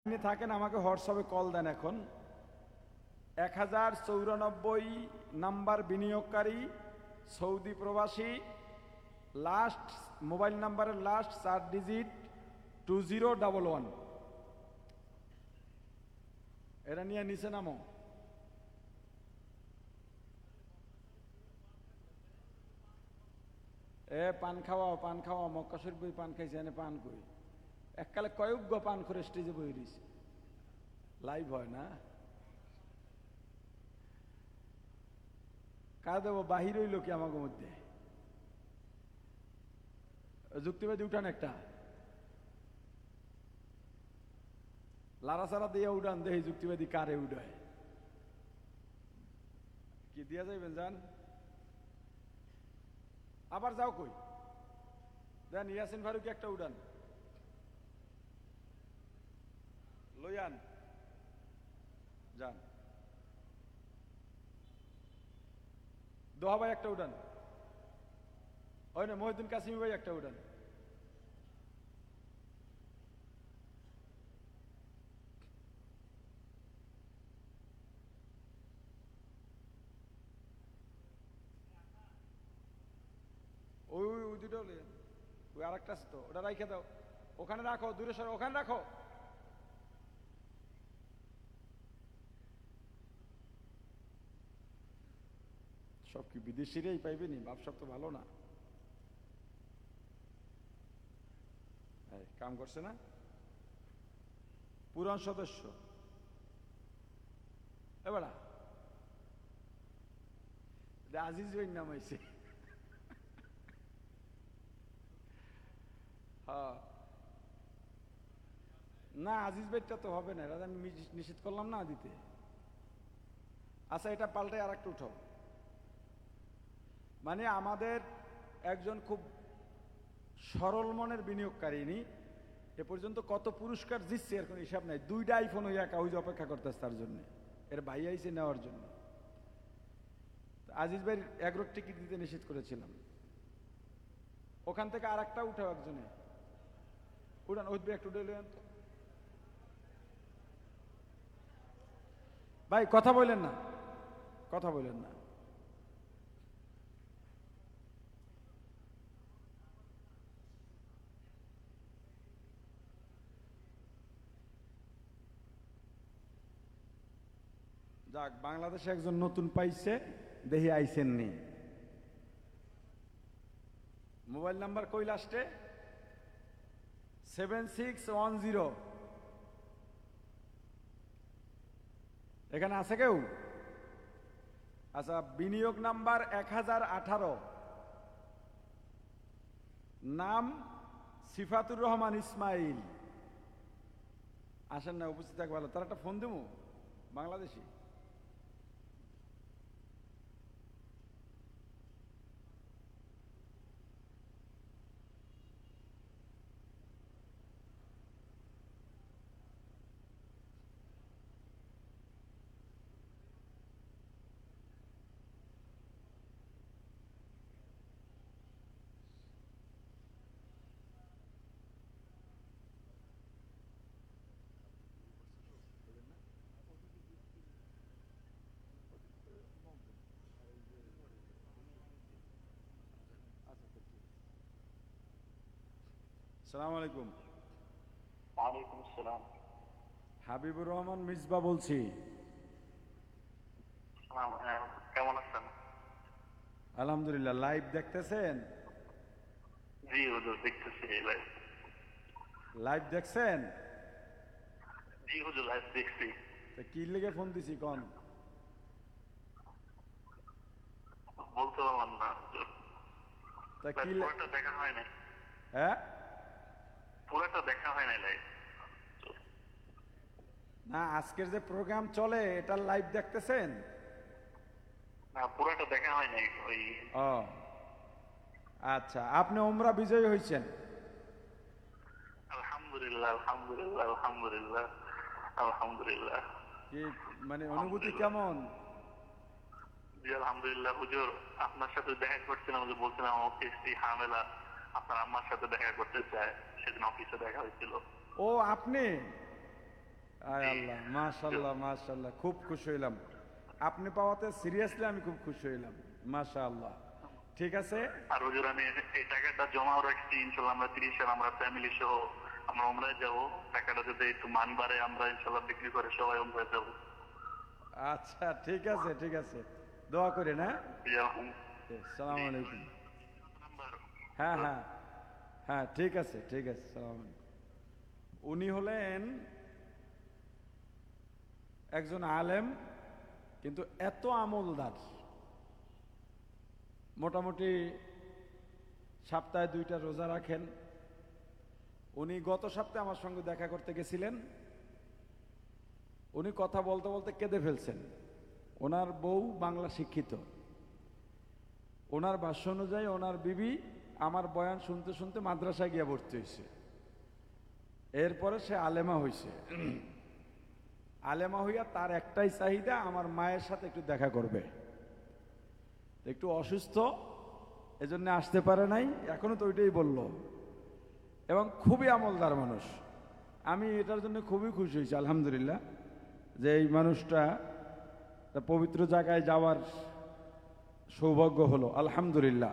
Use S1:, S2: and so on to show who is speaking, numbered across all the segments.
S1: আপনি থাকেন আমাকে হোয়াটসঅ্যাপে কল দেন। এখন 1094 নাম্বার বিনিয়োগকারী, সৌদি প্রবাসী, লাস্ট মোবাইল নাম্বারের লাস্ট 4 ডিজিট 2011। এরা নিয়ে নিচে নামো। পান খাওয়া মক্কা শরীফ বই পান খাইছে, এনে পান করি এককালে কয়েক পান করে স্টেজে বই দিছে। লাইভ হয় না, কার দেবো বাহির হইল কি আমাকে মধ্যে। যুক্তিবাদী উঠান একটা, লাড়াচাড়া দিয়ে উঠান, দেখি যুক্তিবাদী কারে উঠায়। কি দিয়া যাইবেন যান, আবার যাও কই দেন। ইয়াসিন ফারুকি একটা উঠান, লইয়ান যান। দোহা ভাই একটা উঠান, ওই না মহিউদ্দিন কাসিমি ভাই একটা উঠান। ওই ওই ওই দুটো লইয়ান, ওই আর একটা আছে তো, ওটা রাইখে দাও, ওখানে রাখো, দূরে সরো, ওখানে রাখো। সব কি বিদেশিরাই পাইবেনি? বাপসব তো ভালো না, কাম করছে না পুরান সদস্য। এবারা আজিজ ভাই নাম হয়েছে। হ্যাঁ না, আজিজ ভাইটা তো হবে না, এটা আমি নিষেধ করলাম না দিতে। আচ্ছা এটা পাল্টে আর একটা উঠাও। মানে আমাদের একজন খুব সরল মনের বিনিয়োগকারী, এ পর্যন্ত কত পুরস্কার জিতছে এর কোনো হিসাব নাই। 2টা আইফোন হইয়া কাউজ অপেক্ষা করতেছে তার জন্য, এর ভাই আইসে নেওয়ার জন্য। আজিজ ভাইয়ের এগ্রোর টিকিট দিতে নিষেধ করেছিলাম। ওখান থেকে আর একটা উঠাও একজনে, উঠান ওই একটু উঠে লইয়ান তো ভাই। কথা বললেন না, কথা বললেন না। যাক, বাংলাদেশে একজন নতুন পাইছে, দেখি আইসেন নি। মোবাইল নাম্বার কই লাস্টে? 7610। এখানে আছে কেউ? আচ্ছা, বিনিয়োগ নাম্বার 1018, নাম সিফাতুর রহমান ইসমাইল। আসেন না, উপস্থিত থাক ভালো। তার একটা ফোন দেবো, বাংলাদেশি। সালাম আলাইকুম।
S2: ওয়ালাইকুম আসসালাম।
S1: হাবিবুর রহমান মিসবা বলছি।
S2: কেমন আছেন?
S1: আলহামদুলিল্লাহ। লাইভ দেখতেছেন?
S2: জি হুজুর, দেখতেছি লাইভ।
S1: লাইভ দেখছেন?
S2: জি হুজুর, লাইভ দেখছি।
S1: তা কি লেগে ফোন দিছি কন?
S2: বলতে পারলাম না হুজুর,
S1: তা কি
S2: পুরোটা দেখা হয় নাই।
S1: হ্যাঁ
S2: পুরোটা দেখা হয় নাই লাইভ।
S1: না, আজকের যে প্রোগ্রাম চলে এটা লাইভ দেখতেছেন?
S2: না, পুরোটা দেখা হয় নাই। ওই
S1: ও আচ্ছা, আপনি ওমরা বিজয়ী হয়েছেন?
S2: আলহামদুলিল্লাহ, আলহামদুলিল্লাহ, আলহামদুলিল্লাহ, আলহামদুলিল্লাহ।
S1: কি মানে অনুভূতি কেমন?
S2: জি আলহামদুলিল্লাহ হুজুর, আপনার সাথে দেখা করছিলাম, যে বলছিলাম অফিসটি হামেলা, আপনার আম্মার সাথে দেখা করতে চায়, সেদিন অফিসে দেখা হয়েছিল।
S1: ও আপনি? আয় আল্লাহ, মাশাল্লাহ মাশাল্লাহ, খুব খুশি হইলাম আপনি পাওয়াতে। সিরিয়াসলি আমি খুব খুশি হইলাম, মাশাআল্লাহ। ঠিক আছে,
S2: আর হুজুর আমি এই টাকাটা জমাও রাখছি, ইনশাল্লাহ আমরা 30 সাল আমরা ফ্যামিলি সহ আমরা উমরায় যাবো। টাকাটা যদি একটু মান বাড়ে আমরা ইনশাল্লাহ বিক্রি করে সবাই উমরায় যাবো।
S1: আচ্ছা ঠিক আছে ঠিক আছে, দোয়া করে না।
S2: ইয়ারহাম।
S1: সালাম আলাইকুম।
S2: নাম্বার।
S1: হ্যাঁ হ্যাঁ হ্যাঁ, ঠিক আছে ঠিক আছে, সালাম আলাইকুম। উনি হলেন একজন আলেম, কিন্তু এত আমলদার, মোটামুটি সপ্তাহে 2টা রোজা রাখেন। উনি গত সপ্তাহে আমার সঙ্গে দেখা করতে গেছিলেন। উনি কথা বলতে বলতে কেঁদে ফেলছেন। ওনার বউ বাংলা শিক্ষিত। ওনার ভাষ্য অনুযায়ী ওনার বিবি আমার বয়ান শুনতে শুনতে মাদ্রাসায় গিয়ে ভর্তি হয়েছে। এরপরে সে আলেমা হয়েছে। আলেমা হইয়া তার একটাই চাহিদা, আমার মায়ের সাথে একটু দেখা করবে। একটু অসুস্থ, এজন্য আসতে পারে নাই, এখনো তো ওইটাই বলল। এবং খুবই আমলদার মানুষ। আমি এটার জন্য খুবই খুশি হয়েছি, আলহামদুলিল্লাহ, যে এই মানুষটা পবিত্র জায়গায় যাওয়ার সৌভাগ্য হলো, আলহামদুলিল্লাহ।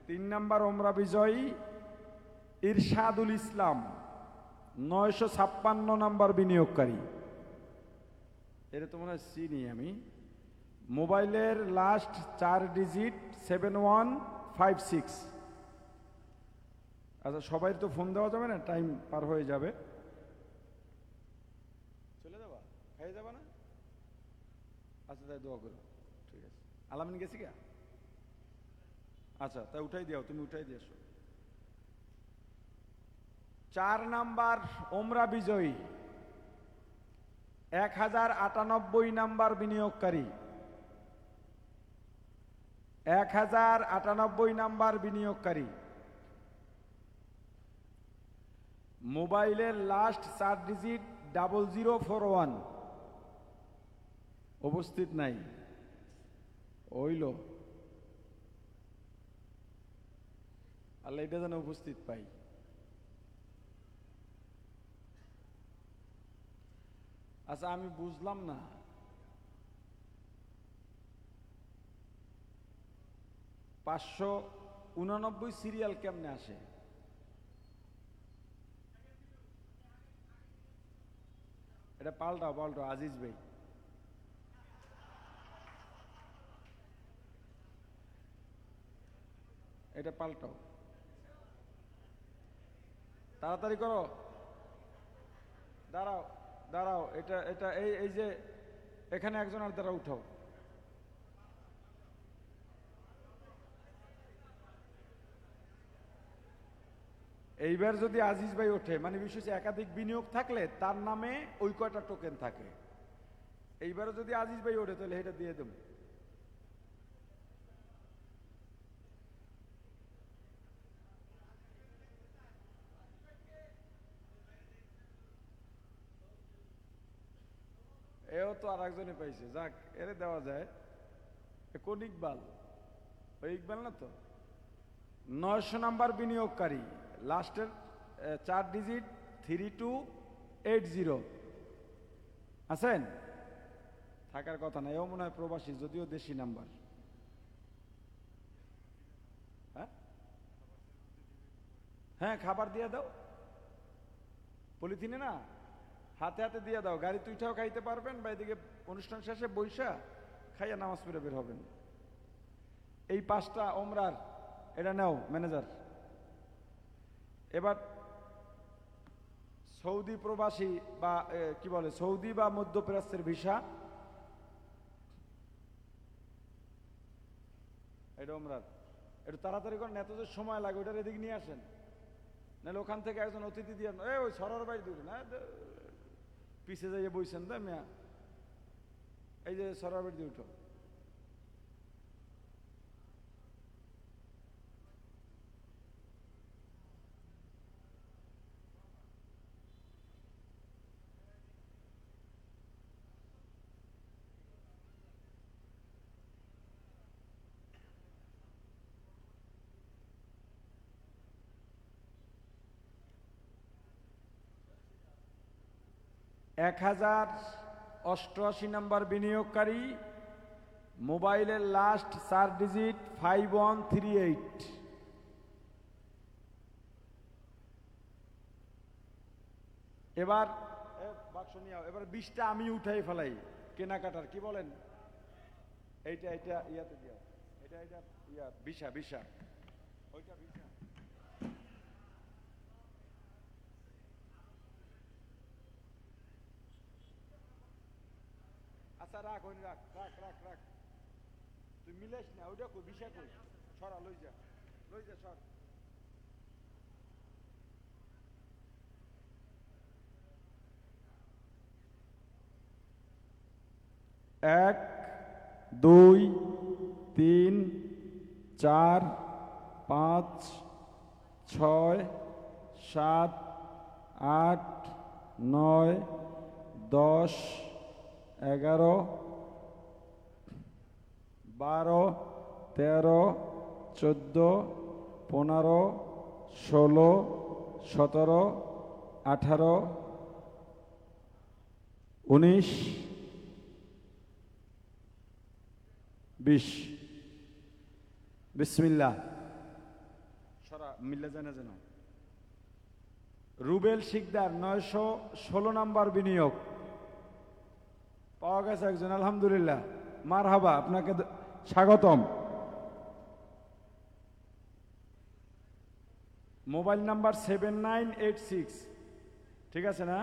S1: 3 নাম্বার ওমরা বিজয়ী ইরশাদুল ইসলাম, 956 নাম্বার বিনিয়োগকারী। এটা তো মনে হয় চিনি আমি। মোবাইলের লাস্ট 4 ডিজিট 7156। আচ্ছা, সবাই তো ফোন দেওয়া যাবে না, টাইম পার হয়ে যাবে। চলে যাবা, খাইয়ে যাবা না? আচ্ছা তাই দোয়া করো, ঠিক আছে। আলামিন গেছি গা? আচ্ছা তাই উঠাই দিও, তুমি উঠাই দিয়েছো। 4 নাম্বার ওমরা বিজয়ী 1098 নাম্বার বিনিয়োগকারী, 1098 নাম্বার বিনিয়োগকারী। মোবাইলের লাস্ট 4 ডিজিট 0041। উপস্থিত নাই, ওইল আল্লাহ, এটা যেন উপস্থিত পাই। আচ্ছা আমি বুঝলাম না, 589 সিরিয়াল কেমনে আসে? এটা পাল্টাও পাল্টাও, আজিজ ভাই। এটা পাল্টাও, তাড়াতাড়ি করো। দাঁড়াও দাঁড়াও, এটা এটা এই এই যে এখানে একজন আর দ্বারা উঠাও। এইবার যদি আজিজ ভাই ওঠে, মানে বিশেষ একাধিক বিনিয়োগ থাকলে তার নামে ওই কয়টা টোকেন থাকে। এইবারও যদি আজিজ ভাই ওঠে তাহলে এটা দিয়ে দেব। এও তো আর একজনে পাইছে, যাক এরে দেওয়া যায়। কোন ইকবাল? ওই ইকবাল না তো? 900 নাম্বার বিনিয়োগকারী, লাস্টের 4 ডিজিট 3280 আছেন? থাকার কথা না, এও মনে হয় প্রবাসী, যদিও দেশি নাম্বার। হ্যাঁ হ্যাঁ, খাবার দিয়ে দাও, পলিথিনে না, হাতে হাতে দিয়ে দাও। গাড়ি তুইটাও খাইতে পারবেন, বা এদিকে অনুষ্ঠান শেষে বৈশা খাইয়া নামাজ পড়ে বের হবেন। এই 5টা ওমরার এটা নাও ম্যানেজার। এবার সৌদি প্রবাসী বা কি বলে, সৌদি বা মধ্যপ্রাচ্যের ভিসা, এটা ওমরার। একটু তাড়াতাড়ি করেন, এত যে সময় লাগে, ওটার এদিকে নিয়ে আসেন, নাহলে ওখান থেকে একজন অতিথি দিয়ে ওই সরার বাড়ি দূরে না, পিছে যাইয়ে বইছেন তো মিয়া, এই যে সরার বাড়ি দিয়ে উঠো। 1088 নাম্বার বিনিয়োগকারী, মোবাইলের লাস্ট 4 ডিজিট 5138। এবার বাক্স নিয়ে এবার 20টা আমি উঠাই ফেলাই কেনাকাটার, কি বলেন? এইটা ইয়াতে দিয়া, এটা ইয়া বিশা ওইটা বিশা। আচ্ছা রাখ, ওই রাখ। তুই মিলাইস না, ওইটা কই বিশা কই, সরা লই যা সর। এক, দুই, তিন, চার, পাঁচ, ছয়, সাত, আট, নয়, 10, 11, 12, 13, 14, 15, 16, 17, 18, 19, 20। বিসমিল্লাহ। সরা মিল্লা জানা যেন। রুবেল শিকদার 916 নাম্বার বিনিয়োগ পাওয়া গেছে একজন, আলহামদুলিল্লাহ, মারহাবা, আপনাকে স্বাগতম। মোবাইল নাম্বার 7986, ঠিক আছে না?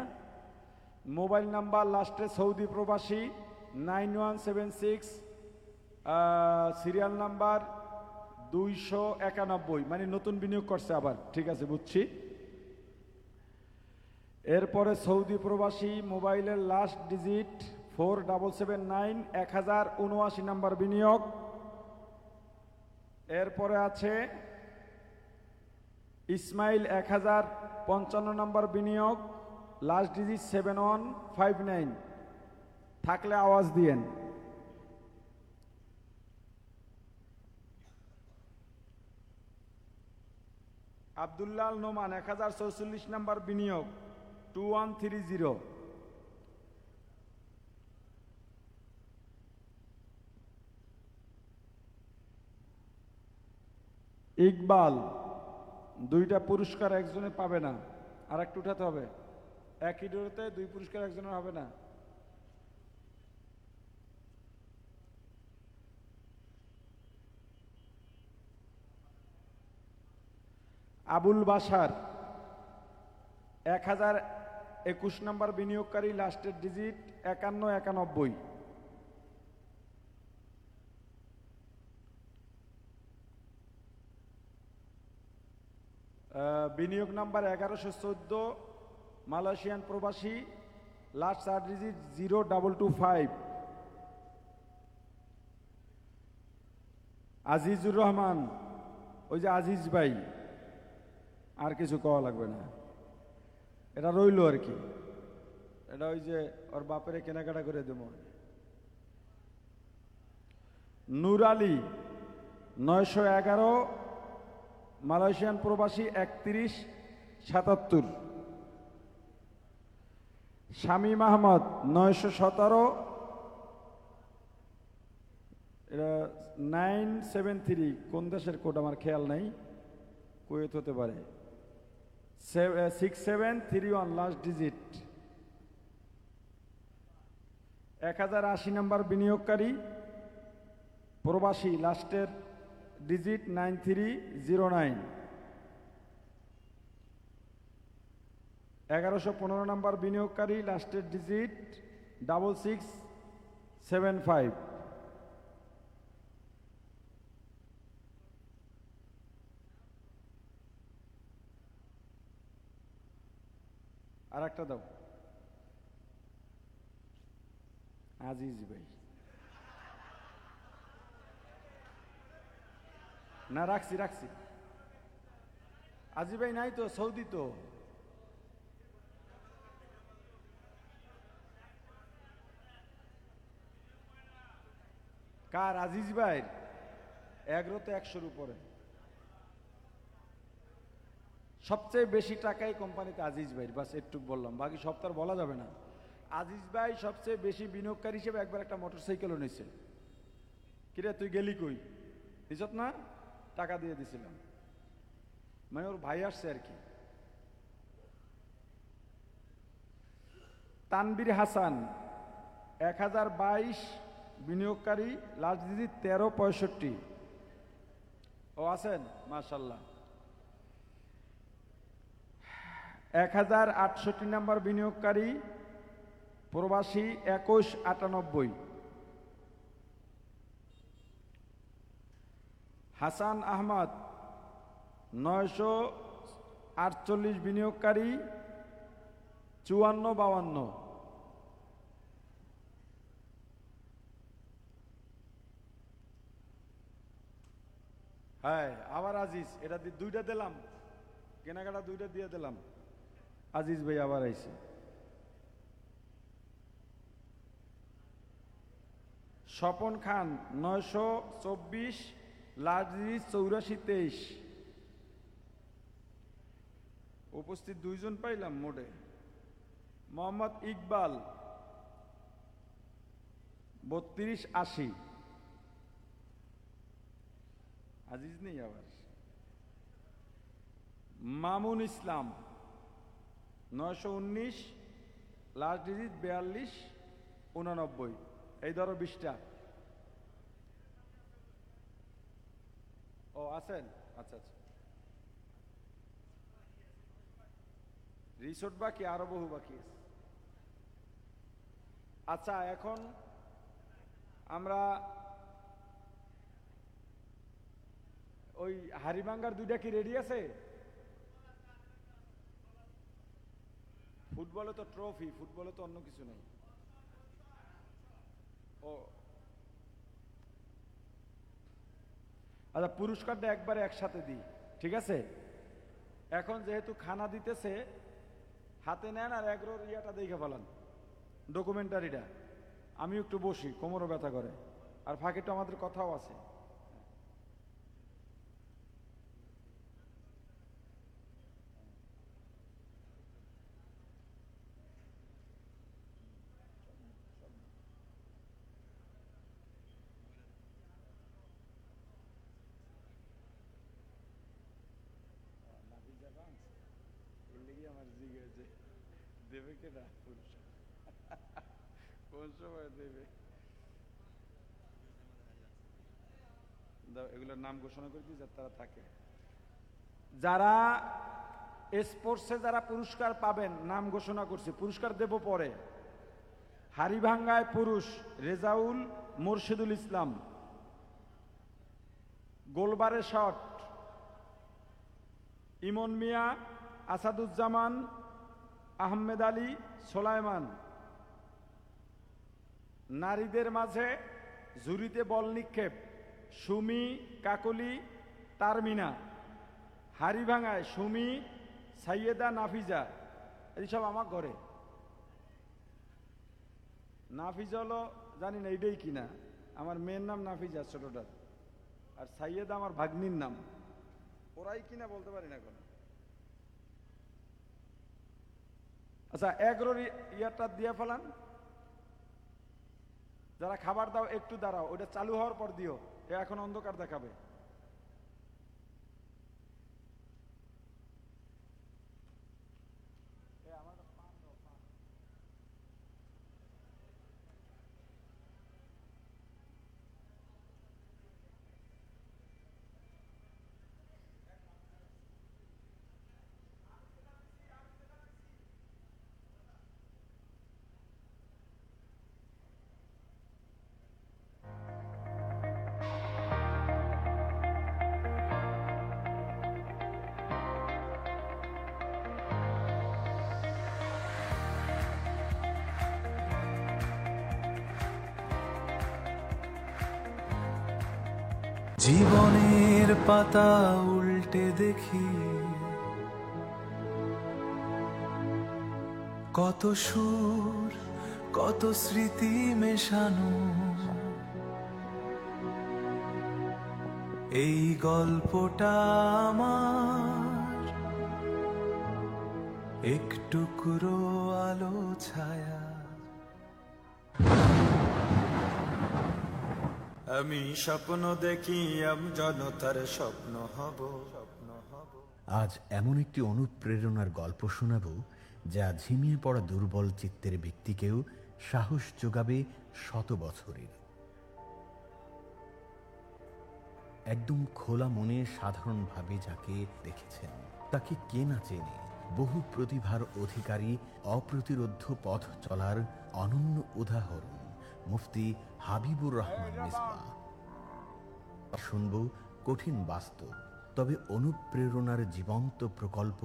S1: মোবাইল নাম্বার লাস্টে সৌদি প্রবাসী 9176, সিরিয়াল নাম্বার 291, মানে নতুন বিনিয়োগ করছে আবার, ঠিক আছে বুঝছি। এরপরে সৌদি প্রবাসী, মোবাইলের লাস্ট ডিজিট 4779, 1079 নাম্বার বিনিয়োগ। এরপরে আছে ইসমাইল 1055 নাম্বার বিনিয়োগ, লাস্ট ডিজিট 7159। থাকলে আওয়াজ দিয়েন। আব্দুল্লাহ নোমান 1044 নাম্বার বিনিয়োগ, 2130। ইকবাল, 2টা পুরস্কার একজনে পাবে না, আর একটু উঠাতে হবে। একই ডোরেতে 2 পুরস্কার একজনের হবে না। আবুল বাসার 1021 নাম্বার বিনিয়োগকারী, লাস্টের ডিজিট 5191। বিনিয়োগ নাম্বার 1114, মালয়েশিয়ান প্রবাসী, লাস্ট 4 ডিজিট 0225। আজিজুর রহমান, ওই যে আজিজ ভাই, আর কিছু কওয়া লাগবে না, এটা রইল আর কি। এটা ওই যে ওর বাপেরে কেনাকাটা করে দেব। নূর আলী 911, মালয়েশিয়ান প্রবাসী, 3177। শামীম আহমদ 917, এটা 973, কোন দেশের কোড আমার খেয়াল নাই, কুয়েত হতে পারে। 6731 লাস্ট ডিজিট। 1080 নাম্বার বিনিয়োগকারী, প্রবাসী, লাস্টের ডিজিট 9309। 1115 নাম্বার বিনিয়োগকারী, লাস্টের ডিজিট 6675। আর একটা দাও, আজিজ ভাই। না রাখছি। আজি ভাই নাই তো, সৌদি তো। কার? আজিজ ভাই। এগারোতে 100-র উপরে। সবচেয়ে বেশি টাকাই কোম্পানিতে আজিজ ভাই, বাস একটু বললাম, বাকি সব তো আর বলা যাবে না। আজিজ ভাই সবচেয়ে বেশি বিনিয়োগকারী হিসেবে একবার একটা মোটরসাইকেলও নিছে। কিরে তুই গেলি কই? নিছত না? টাকা দিয়ে দিছিলাম, মানে ওর ভাই আসছে আর কি। তানবীর হাসান 1022 বিনিয়োগকারী, লাস্ট ডিজিট 1365। ও আছেন মাশাল্লাহ। 1068 নম্বর বিনিয়োগকারী প্রবাসী 2198। হাসান আহমদ 948 বিনিয়োগকারী 5452। হ্যাঁ আবার আজিজ, এটা দুইটা দিলাম, কেনাকাটা দুইটা দিয়ে দিলাম। আজিজ ভাই আবার আইছে। স্বপন খান 924, লাস্ট ডিজিট 8423। উপস্থিত দুইজন পাইলাম মোটে। মোহাম্মদ ইকবাল 3280। আজিজ নেই আবার। মামুন ইসলাম 919, লাস্ট ডিজিট 4289। এই ধরো 20টা। ও আছেন, আচ্ছা আচ্ছা। রিসোর্ট বাকি, আরো বহু বাকি আছে। আচ্ছা এখন আমরা ওই হারিভাঙ্গার দুইটা কি রেডি আছে? ফুটবলে তো ট্রফি, ফুটবলে তো অন্য কিছু নেই। ও আচ্ছা, পুরস্কারটা একবারে একসাথে দিই, ঠিক আছে? এখন যেহেতু খানা দিতেছে, হাতে নেন আর এগরোর ইয়াটা দেখে ফেলান, ডকুমেন্টারিটা। আমি একটু বসি, কোমরও ব্যথা করে, আর ফাঁকে তো আমাদের কথাও আছে। আমার জিজ্ঞেস দেবে কেটা পুরস্কার, কোন সময় দেবে? এগুলোর নাম ঘোষণা করে দিই যাতে তারা থাকে। যারা স্পোর্টসে যারা পুরস্কার পাবেন নাম ঘোষণা করছি, পুরস্কার দেব পরে। হাড়িভাঙ্গায় পুরুষ রেজাউল মোর্শেদুল ইসলাম, গোলবারে শট ইমন মিয়া, আসাদুজ্জামান, আহমেদ আলী, সোলাইমান। নারীদের মাঝে ঝুড়িতে বল নিক্ষেপ সুমি, কাকলি, তারমিনা। হাড়িভাঙ্গায় সুমি, সাইয়েদা, নাফিজা। এইসব আমার ঘরে। নাফিজা হলো জানি না এইটাই কিনা, আমার মেয়ের নাম নাফিজা ছোটটার, আর সাইয়েদা আমার ভাগ্নির নাম। ওরাই কিনা বলতে পারি না কোনো। আচ্ছা এগরোর ইয়ারটা দিয়ে ফেলান। যারা খাবার দাও একটু দাঁড়াও, ওটা চালু হওয়ার পর দিও, এ এখন অন্ধকার দেখাবে।
S3: জীবনের পাতা উল্টে দেখি কত সুর, কত স্মৃতি মেশানো। এই গল্পটা আমার এক টুকরো আলো ছায়া। আমি স্বপ্ন দেখি জনতার স্বপ্ন হব।
S4: আজ এমন একটি অনুপ্রেরণার গল্প শোনাব যা ঝিমিয়ে পড়া দুর্বল চিত্তের ব্যক্তিকেও সাহস যোগাবে শত বছরের। একদম খোলা মনে সাধারণভাবে যাকে দেখেছেন তাকে কে না চেনে। বহু প্রতিভার অধিকারী, অপ্রতিরোধ্য পথ চলার অনন্য উদাহরণ মুফতি হাবিবুর রহমান মিসবাহ। শুনব কঠিন বাস্তব তবে অনুপ্রেরণার জীবন্ত প্রকল্প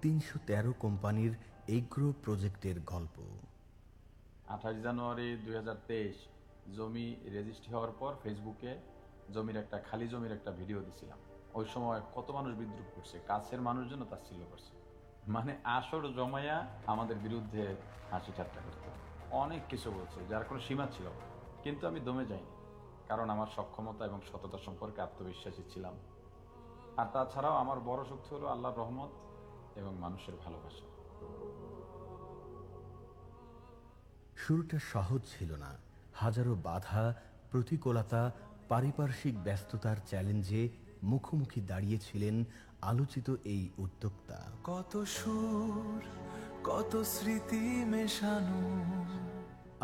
S4: ৩১৩ কোম্পানির এগ্রো প্রজেক্টের গল্প।
S5: 28 জানুয়ারি 2023 জমি রেজিস্ট্রি হওয়ার পর ফেসবুকে খালি জমির একটা ভিডিও দিছিলাম। ওই সময় কত মানুষ বিদ্রুপ করছে, কাছের মানুষজন তাচ্ছিল্য করছে, মানে আসর জমাইয়া আমাদের বিরুদ্ধে হাসি ঠাট্টা করতো, অনেক কিছু বলছে যার কোনো সীমা ছিল না। কিন্তু আমি দমে যাইনি, কারণ আমার সক্ষমতা এবং সততা সম্পর্কে আত্মবিশ্বাসী ছিলাম। আর তাছাড়াও আমার বড় শক্তি হলো আল্লাহর রহমত এবং মানুষের ভালোবাসা।
S4: শুরুটা সহজ ছিল না। হাজারো বাধা, প্রতিকূলতা, পারিপার্শ্বিক ব্যস্ততার চ্যালেঞ্জে মুখোমুখি দাঁড়িয়েছিলেন আলোচিত এই উদ্যোক্তা।
S3: কত সুর, কত স্মৃতি মেশানো।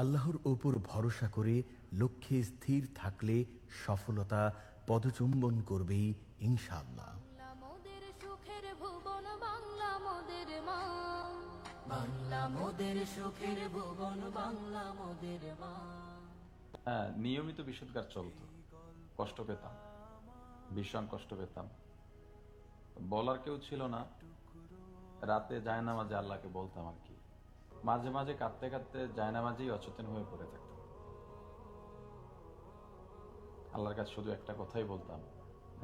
S4: আল্লাহর ওপর ভরসা করে লক্ষ্যে স্থির থাকলে সফলতা পদচুম্বন করবেই ইনশাআল্লাহ।
S6: মোদের সুখের ভুবন বাংলা মোদের মা, বাংলা মোদের সুখের ভুবন বাংলা মোদের মা।
S5: হ্যাঁ, নিয়মিত বিশুদ্ধার চলতো, কষ্ট পেতাম, ভীষণ কষ্ট পেতাম, বলার কেউ ছিল না। রাতে জায়নামাজে আল্লাহকে বলতাম আর কি, মাঝে মাঝে কাঁদতে কাঁদতে জায়নামাজেই অচেতন হয়ে পড়ে থাকতাম। আল্লাহর কাছে শুধু একটা কথাই বলতাম,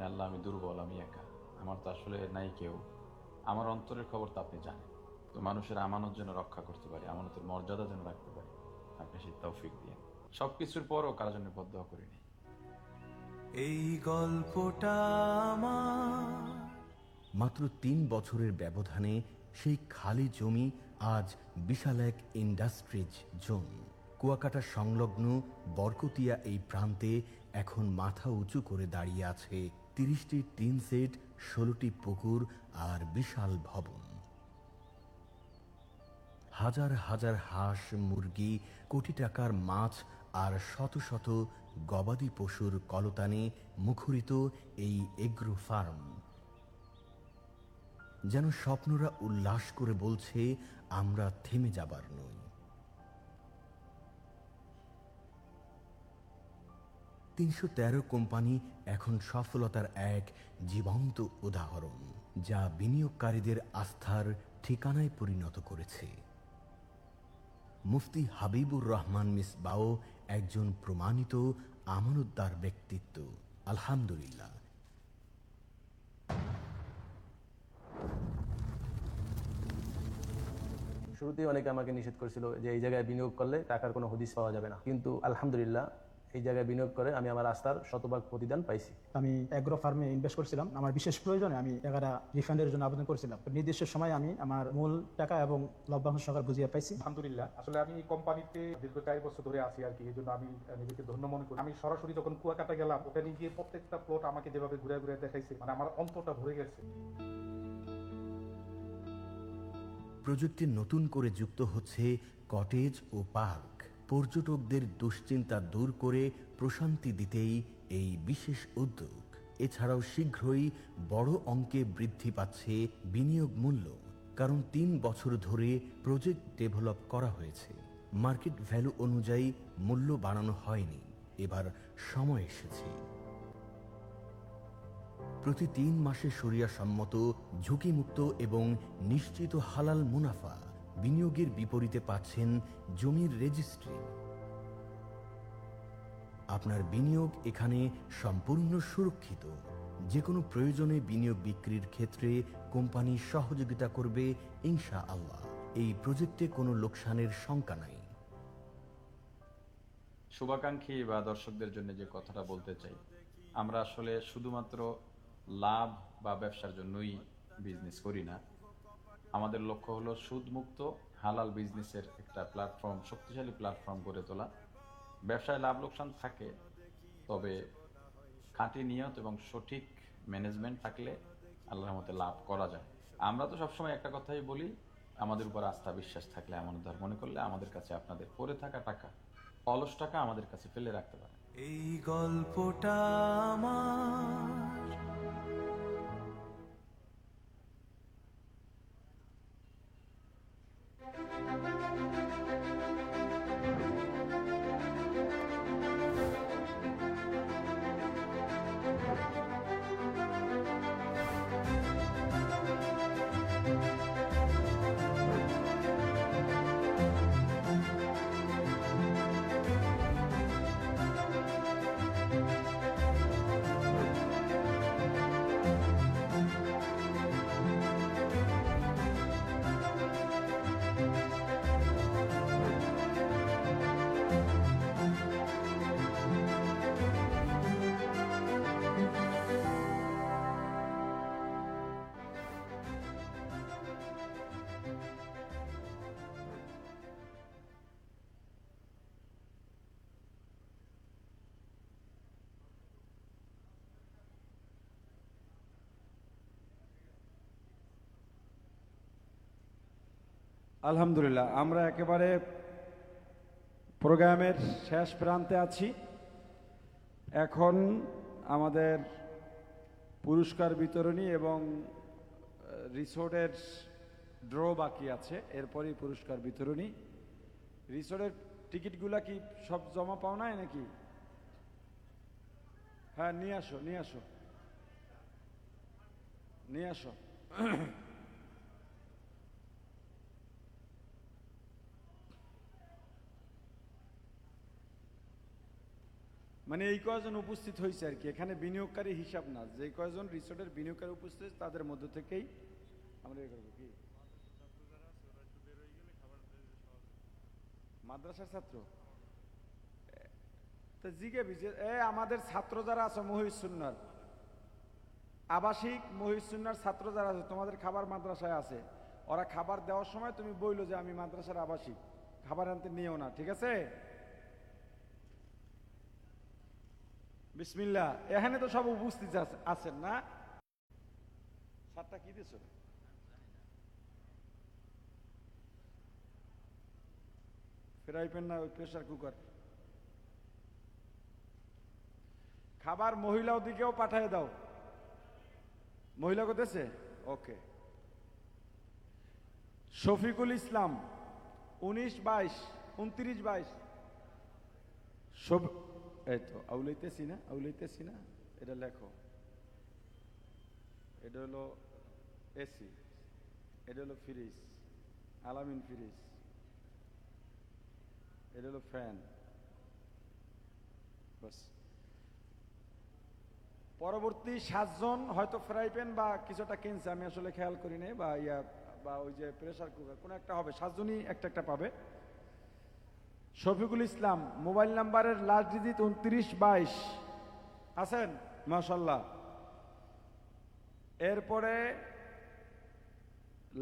S5: আল্লাহ আমি দুর্বল, আমি একা, আমার তো আসলে নাই কেউ, আমার অন্তরের খবর তো আপনি জানেন, তো মানুষের আমানত যেন রক্ষা করতে পারি, আমানতের মর্যাদা যেন রাখতে পারি, আপনি সেই তৌফিক দিয়ে। সবকিছুর পরও কারোর জন্য বদদোয়া করিনি।
S3: এই গল্পটা আমার।
S4: মাত্র ৩ বছরের ব্যবধানে সেই খালি জমি আজ বিশাল এক ইন্ডাস্ট্রিজ জোন। কুয়াকাটা সংলগ্ন বরকতিয়া এই প্রান্তে এখন মাথা উঁচু করে দাঁড়িয়ে আছে ৩০টি টিন সেট, ১৬টি পুকুর আর বিশাল ভবন। হাজার হাজার হাঁস, মুরগি, কোটি টাকার মাছ আর শত শত গবাদি পশুর কলতানে মুখরিত এই এগ্রো ফার্ম। যেন স্বপ্নরা উল্লাস করে বলছে, আমরা থেমে যাবার নই। ৩১৩ কোম্পানি এখন সফলতার এক জীবন্ত উদাহরণ, যা বিনিয়োগকারীদের আস্থার ঠিকানায় পরিণত করেছে। মুফতি হাবিবুর রহমান মিসবাহ একজন প্রমাণিত আমানতদার ব্যক্তিত্ব। আলহামদুলিল্লাহ।
S7: শুরুতেই অনেকে আমাকে নিষেধ করেছিল যে এই জায়গায় বিনিয়োগ করলে টাকার কোনো হদিস পাওয়া যাবে না, কিন্তু আলহামদুলিল্লাহ এই জায়গায় বিনিয়োগ করে আমি আমার আস্থার শতভাগ প্রতিদান পাইছি।
S8: আমি এগ্রো ফার্মে ইনভেস্ট করেছিলাম। আমার বিশেষ প্রয়োজনে আমি টাকাটা রিফান্ডের জন্য আবেদন করেছিলাম। নির্দিষ্ট সময় আমি আমার মূল টাকা এবং লভ্যাংশ সহকারে বুঝিয়ে পাইছি।
S9: আলহামদুলিল্লাহ। আসলে আমি এই কোম্পানিতে দীর্ঘ 4 বছর ধরে আছি আর কি, এই জন্য আমি নিজেকে ধন্য মনে করি। আমি সরাসরি যখন কুয়াকাটা গেলাম, ওখানে গিয়ে প্রত্যেকটা প্লট আমাকে যেভাবে ঘুরে ঘুরে দেখাইছে, মানে আমার অন্তরটা ভরে গেছে।
S4: প্রযুক্তি নতুন করে যুক্ত হচ্ছে কটেজ ও পার্ক। পর্যটকদের দুশ্চিন্তা দূর করে প্রশান্তি দিতেই এই বিশেষ উদ্যোগ। এছাড়াও শীঘ্রই বড় অঙ্কে বৃদ্ধি পাচ্ছে বিনিয়োগ মূল্য, কারণ ৩ বছর ধরে প্রজেক্ট ডেভেলপ করা হয়েছে। মার্কেট ভ্যালু অনুযায়ী মূল্য বাড়ানো হয়নি, এবার সময় এসেছে। প্রতি ৩ মাসে শরিয়া সম্মত, ঝুঁকিমুক্ত এবং নিশ্চিত হালাল মুনাফা। বিনিয়োগের বিপরীতে পাচ্ছেন জমির রেজিস্ট্রি। আপনার বিনিয়োগ এখানে সম্পূর্ণ সুরক্ষিত। যে কোনো প্রয়োজনে বিনিয়োগ বিক্রির ক্ষেত্রে কোম্পানি সহযোগিতা করবে ইনশাআল্লাহ। এই প্রজেক্টে কোনো লোকসানের শঙ্কা নাই।
S5: শুভাকাঙ্ক্ষী বা দর্শকদের জন্য যে কথাটা বলতে চাই, আমরা আসলে শুধুমাত্র লাভ বা ব্যবসার জন্যই বিজনেস করি না। আমাদের লক্ষ্য হলো সুদমুক্ত হালাল বিজনেসের একটা প্ল্যাটফর্ম, শক্তিশালী প্ল্যাটফর্ম গড়ে তোলা। ব্যবসায় লাভ লোকসান থাকে, তবে খাঁটি নিয়ত এবং সঠিক ম্যানেজমেন্ট থাকলে আল্লাহর মতে লাভ করা যায়। আমরা তো সবসময় একটা কথাই বলি, আমাদের উপর আস্থা বিশ্বাস থাকলে, এমন উদ্ধার মনে করলে আমাদের কাছে আপনাদের পড়ে থাকা টাকা, অলস টাকা আমাদের কাছে ফেলে রাখতে পারে।
S3: এই গল্পটা আমার।
S1: আলহামদুলিল্লাহ, আমরা একেবারে প্রোগ্রামের শেষ প্রান্তে আছি। এখন আমাদের পুরস্কার বিতরণী এবং রিসোর্টের ড্র বাকি আছে, এরপরেই পুরস্কার বিতরণী। রিসোর্টের টিকিটগুলা কি সব জমা পাও নাই নাকি? হ্যাঁ, নিয়ে আসো নিয়ে আসো নিয়ে আসো। মানে এই কয়জন উপস্থিত হয়েছে আর কি, এখানে বিনিয়োগকারী হিসাব না, যে কয়জন রিসোর্টের বিনিয়োগকারী উপস্থিত হয়েছে তাদের মধ্য থেকেই আমরা এ করবো। কি মাদ্রাসার ছাত্র তো জিগে বিজে আমাদের ছাত্র যারা আছে মহিউসুন্নার, আবাসিক মহিউসুন্নার ছাত্র যারা আছে, তোমাদের খাবার মাদ্রাসায় আছে, ওরা খাবার দেওয়ার সময় তুমি বইলো যে আমি মাদ্রাসার আবাসিক, খাবার আনতে নিও না, ঠিক আছে? বিসমিল্লাহ। এখানে তো সব উপস্থিত আছেন না? সাতটা কি দিছো? ফ্রাইপ্যান না ওই প্রেসার কুকার? খাবার মহিলা দিকেও পাঠিয়ে দাও। মহিলা কোথাছে? ওকে। শফিকুল ইসলাম 19-22 29-22। এই তো আউলাইতেছি না, এটা লেখো। এটা হলো এসি, এটা হলো ফ্রিজ, আলামিন ফ্রিজ, এটা হলো ফ্যান। বাস। পরবর্তী 7 জন হয়তো ফ্রাই প্যান বা কিছুটা কিনছে, আমি আসলে খেয়াল করি নাই, বা বা ওই যে প্রেসার কুকার কোনো একটা হবে। 7 জনই একটা পাবে। শফিকুল ইসলাম, মোবাইল নাম্বারের লাস্ট ডিজিট 29-22 আছেন? মাশাআল্লাহ। এরপরে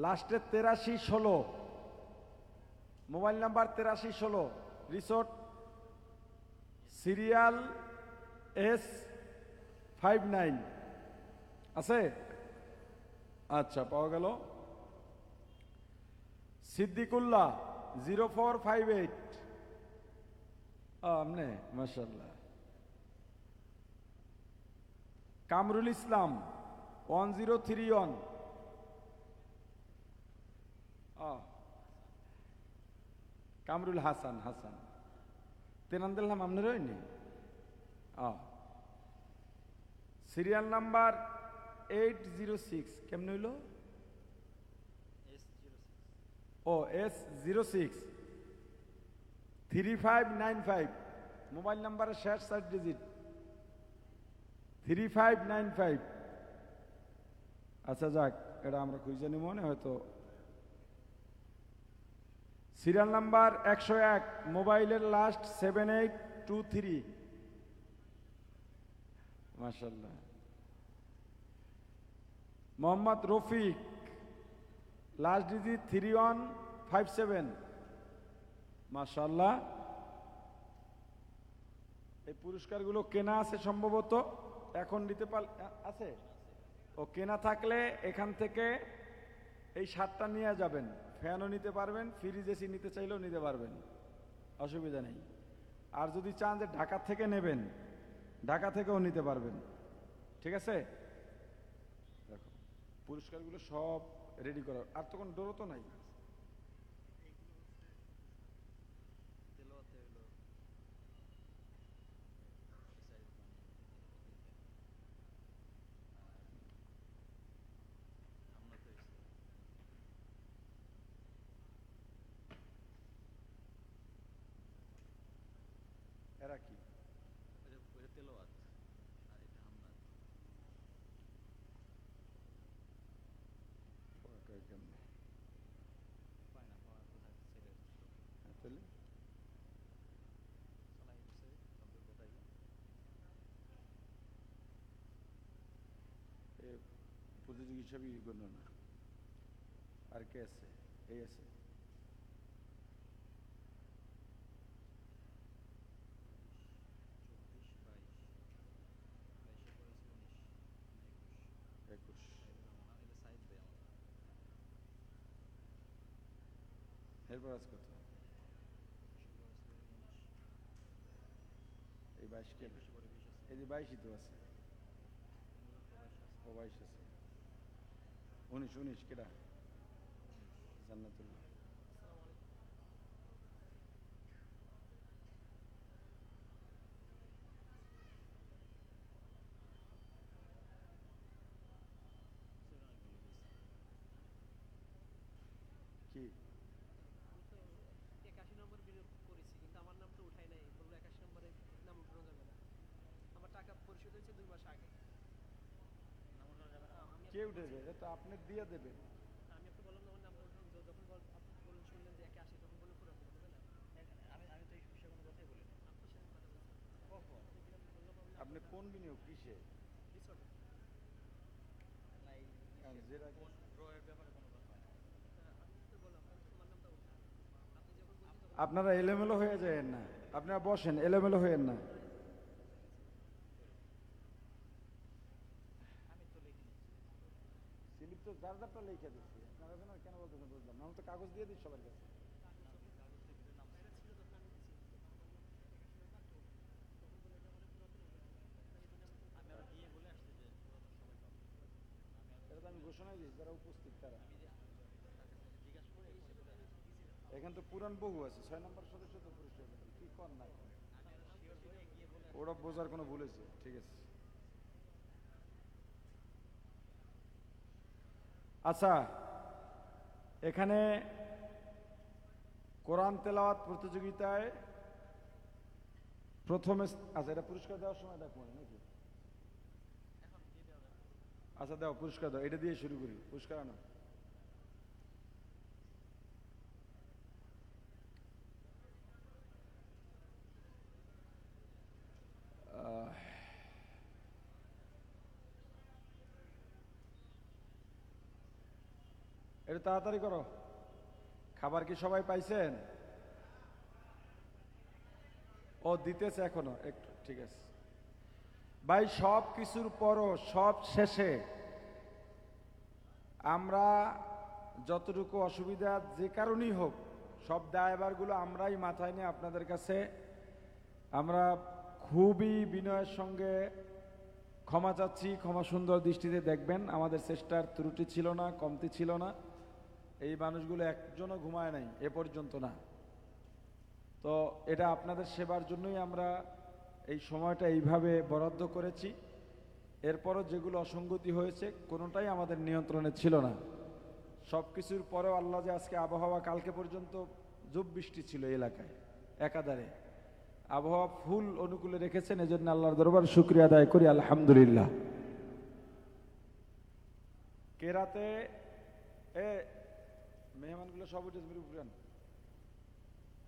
S1: লাস্টে 83-16, mobile number 83-16, resort serial S59 আছে? আচ্ছা, পাওয়া গেল। সিদ্দিকুল্লাহ 0458, আমনে মাশাআল্লাহ। কামরুল ইসলাম 1031, কামরুল হাসান তেনান্দাল্লাম আপনার হয়নি? সিরিয়াল নাম্বার 806, কেমন হইল? ও S06 3595, মোবাইল নাম্বারের শেষ 4 ডিজিট 3595। আচ্ছা যাক, এটা আমরা খুঁজে নিব মনে হয়তো। সিরিয়াল নাম্বার 101, মোবাইলের লাস্ট 7823। মাশাআল্লাহ। Mohammad Rafiq, last digit 3157। মাশাআল্লাহ। এই পুরস্কারগুলো কেনা আছে সম্ভবত, এখন নিতে আছে। ও কেনা থাকলে এখান থেকে এই শার্টটা নিয়ে যাবেন, ফ্যানও নিতে পারবেন, ফ্রিজ এসি নিতে চাইলেও নিতে পারবেন, অসুবিধা নেই। আর যদি চান যে ঢাকা থেকে নেবেন, ঢাকা থেকেও নিতে পারবেন, ঠিক আছে। দেখো পুরস্কারগুলো সব রেডি করা, আর তো কোনো ডরও তো নাই। এরা কি? কেমনে? তাহলে প্রতিযোগী হিসাবে গণ্য না। আর কে আছে? এই আছে। এরপর আজ কত? এই 22 কে? এই যে 22ই তো আছে। ও 22 আছে। 19 কেডা? জান্নাতুল্লাহ। কি? কে উঠেছে? এটা আপনি দিয়ে দেবেন। আপনি কোন বিনিয়োগ কিসে? আপনারা এলোমেলো হয়ে যায় না, আপনারা বসেন, এলোমেলো হয়ে না। স্লিপ তো যার যারটা লিখে দিচ্ছি, আপনারা কেন বলতেছেন বুঝলাম না। আমি তো কাগজ দিয়ে দিচ্ছি সবার কাছে। এটা তো আমি ঘোষণা দিই যারা উপস্থিত তারা। এখান তো পুরান বহু আছে, 6 নম্বর সদস্য তো পুরস্কার কি কর না, ওরা বোঝার কোনো ভুল হয়েছে, ঠিক আছে। আচ্ছা, এখানে কোরআন তেলাওয়াত প্রতিযোগিতায় প্রথমে, আচ্ছা এটা পুরস্কার দেওয়ার সময় দেখো নাকি? আচ্ছা দাও পুরস্কার দাও, এটা দিয়ে শুরু করি। পুরস্কার আনো। এটা তাড়াতাড়ি করো। খাবার কি সবাই পাইছেন? ও দিতেছে এখনো একটু, ঠিক আছে ভাই। সব কিছুর পরও সব শেষে আমরা যতটুকু অসুবিধা যে কারণেই হোক, সব দায়ভারগুলো আমরাই মাথায় নিয়ে আপনাদের কাছে আমরা খুবই বিনয়ের সঙ্গে ক্ষমা চাচ্ছি। ক্ষমা সুন্দর দৃষ্টিতে দেখবেন, আমাদের চেষ্টার ত্রুটি ছিল না, কমতি ছিল না। এই মানুষগুলো একজনও ঘুমায় নাই এ পর্যন্ত না। তো এটা আপনাদের সেবার জন্যই আমরা এই সময়টা এইভাবে বরাদ্দ করেছি। এরপরও যেগুলো অসঙ্গতি হয়েছে কোনোটাই আমাদের নিয়ন্ত্রণে ছিল না। সব কিছুর পরেও আল্লাহ যে আজকে আবহাওয়া, কালকে পর্যন্ত ঝুপ বৃষ্টি ছিল এলাকায় একাধারে, আবহাওয়া ফুল অনুকূলে রেখেছেন, এজন্য আল্লাহর দরবার শুকরিয়া আদায় করি, আলহামদুলিল্লাহ। কেরাতে মেহমানগুলো সব উঠে পুরান,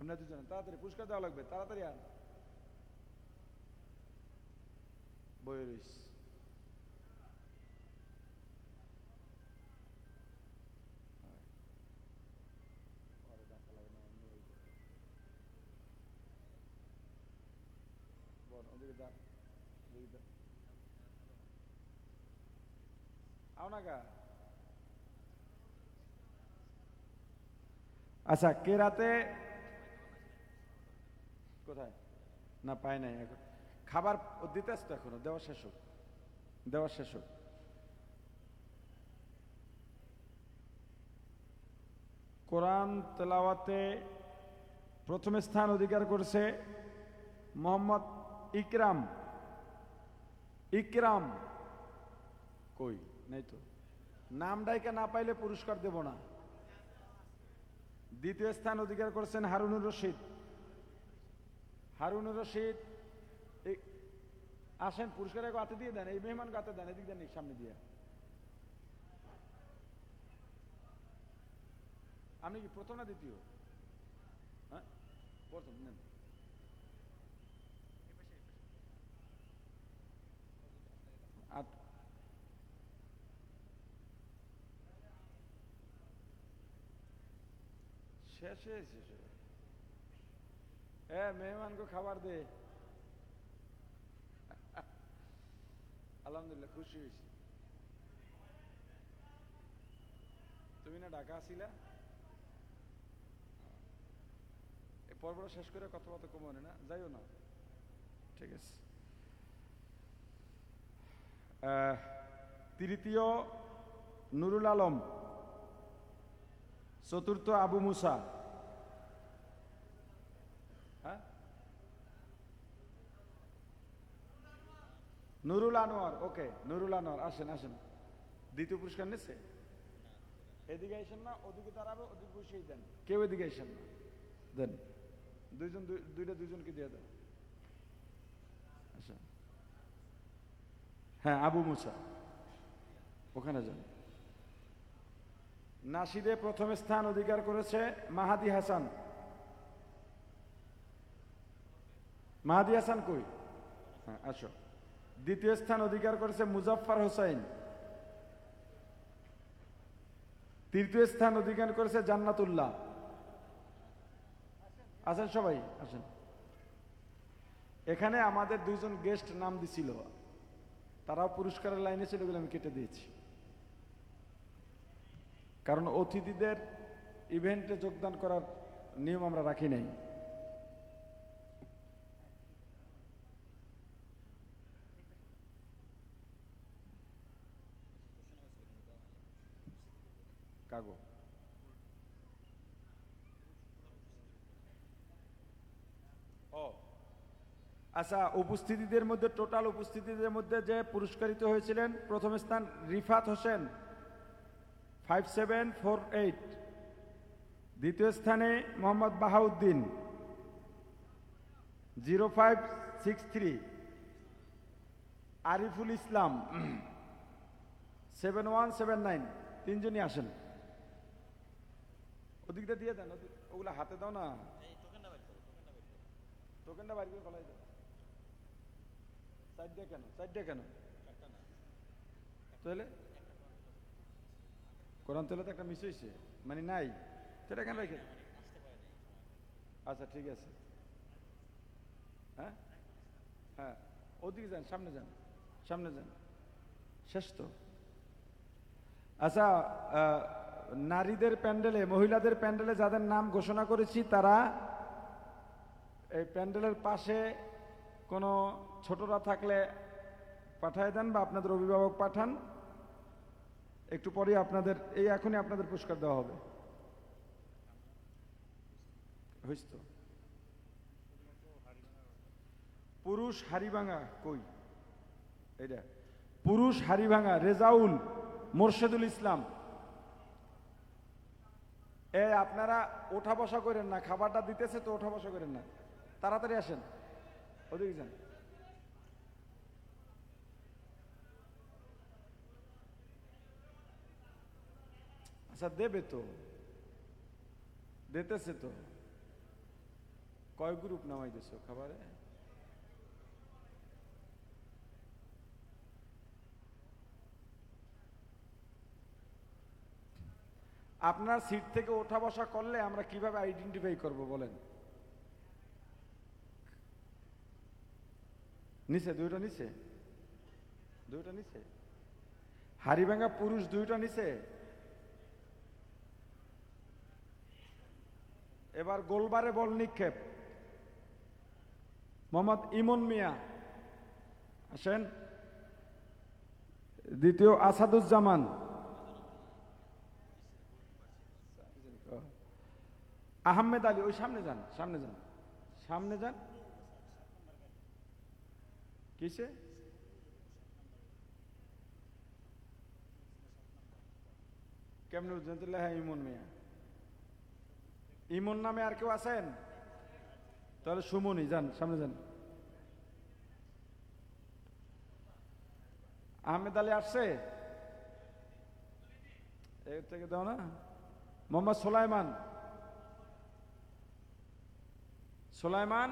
S1: আপনার দুজন তাড়াতাড়ি পুরস্কার দেওয়া লাগবে, তাড়াতাড়ি আন। বইরিস বল ওদিকে যান, ওদিকে যান। আও না গা। আচ্ছা, কেরাতে কোথায়? না, পায় নাই এখন। খাবার দিতে আসতো এখনো, দেওয়া শেষ হোক, দেওয়া শেষ হোক। কোরআন তেলাওয়াতে প্রথম স্থান অধিকার করেছে মোহাম্মদ ইকরাম। ইকরাম কই নাই তো, নাম ডাইকা না পাইলে পুরস্কার দেব না। দ্বিতীয় স্থান অধিকার করেছেন হারুনুর রশিদ। হারুনুর রশিদ আসেন, পুরস্কার হাতে দিয়ে দেন, এই মেহমানকে হাতে দেন, এদিক দেন, সামনে দিয়ে। আপনি কি প্রথম না দ্বিতীয়? হ্যাঁ, প্রথম নেন। শেষ হয়েছে। মেহমানকে খাবার দে। আলহামদুলিল্লাহ, খুশি হয়েছি। তুমি না ঢাকা আসিলা? পর্বটা শেষ করে কথাবার্তা কমনে না, যাইও না, ঠিক আছে। তৃতীয় নুরুল আলম, চতুর্থ আবু মুসা। হ্যাঁ, নুরুল আনোয়ার। ওকে, নুরুল আনোয়ার, আসেন আসেন। দ্বিতীয় পুরস্কার নিচ্ছে। এদিকে আসেন না, ওদিকে দাঁড়াবে, ওদিকে বসেই দেন, কেউ এদিকে আসেন না, দেন। দুইজনকে দিয়ে দেন। আচ্ছা, হ্যাঁ, আবু মুসা, ওখানে যান। নাসিদে প্রথম স্থান অধিকার করেছে মাহাদি হাসান। মাহাদি হাসান কই? হ্যাঁ, আসো। দ্বিতীয় স্থান অধিকার করেছে মুজাফফর হোসাইন। তৃতীয় স্থান অধিকার করেছে জান্নাতুল্লাহ। আসেন সবাই, আসেন। এখানে আমাদের দুইজন গেস্ট নাম দিছিল, তারাও পুরস্কারের লাইনে ছিল, বলে আমি কেটে দিয়েছি। কারণ অতিথিদের ইভেন্টে যোগদান করার নিয়ম আমরা রাখি নাই। কাগো ও আচ্ছা, উপস্থিতিদের মধ্যে, টোটাল উপস্থিতিদের মধ্যে যে পুরস্কারিত হয়েছিলেন, প্রথম স্থান রিফাত হোসেন 5748। দ্বিতীয় স্থানে মোহাম্মদ বাহাউদ্দিন 0563। আরিফুল ইসলাম 7179। তিনজনই আসেন, ওদিকটা দিয়ে দেন, ওগুলা হাতে দাও না, টোকেনটা বাইর করে ফেলাই দাও। চারটে কেন? চারটে কেন? তাহলে কোরআন তেলাওয়াত একটা মিস হয়েছে, মানে নাই, সেটা কেন রেখে? আচ্ছা, ঠিক আছে। হ্যাঁ হ্যাঁ, ওদিকে যান, সামনে যান, সামনে যান, শেষ তো। আচ্ছা, নারীদের প্যান্ডেলে, মহিলাদের প্যান্ডেলে যাদের নাম ঘোষণা করেছি, তারা এই প্যান্ডেলের পাশে কোনো ছোটরা থাকলে পাঠায় দেন, বা আপনাদের অভিভাবক পাঠান। একটু পরে আপনাদের, এই এখনই আপনাদের পুরস্কার দেওয়া হবে। হইছে তো? পুরুষ হাড়িভাঙা কই? এইটা পুরুষ হাড়িভাঙা রেজাউল মোর্শেদুল ইসলাম। আপনারা ওঠা বসা করেন না, খাবারটা দিতেছে তো, ওঠা বসা করেন না, তাড়াতাড়ি আসেন, ওদিকে যান। আচ্ছা, দেবে তো, দিতেছে তো। কয় গ্রুপ নামাই দিছো খাবারে? আপনার সিট থেকে ওঠা বসা করলে আমরা কিভাবে আইডেন্টিফাই করব বলেন? নিচে দুইটা নিচে, দুইটা নিচে। হাড়িভাঙ্গা পুরুষ দুইটা নিচে। এবার গোলবারে বল নিক্ষেপ, মোহাম্মদ ইমন মিয়া আসেন। দ্বিতীয় আসাদুজ্জামান, আহমেদ আলী। ওই সামনে যান, সামনে যান, সামনে যান। কিসে? কেমন বুঝলেন? হ্যাঁ, ইমন মিয়া। ইমন নামে আর কেউ আছেন? তাহলে সুমনি, যান সামনে যান। আহমেদ আলী আসছে? এর থেকে দাও না। মোহাম্মদ সোলাইমান, সোলাইমান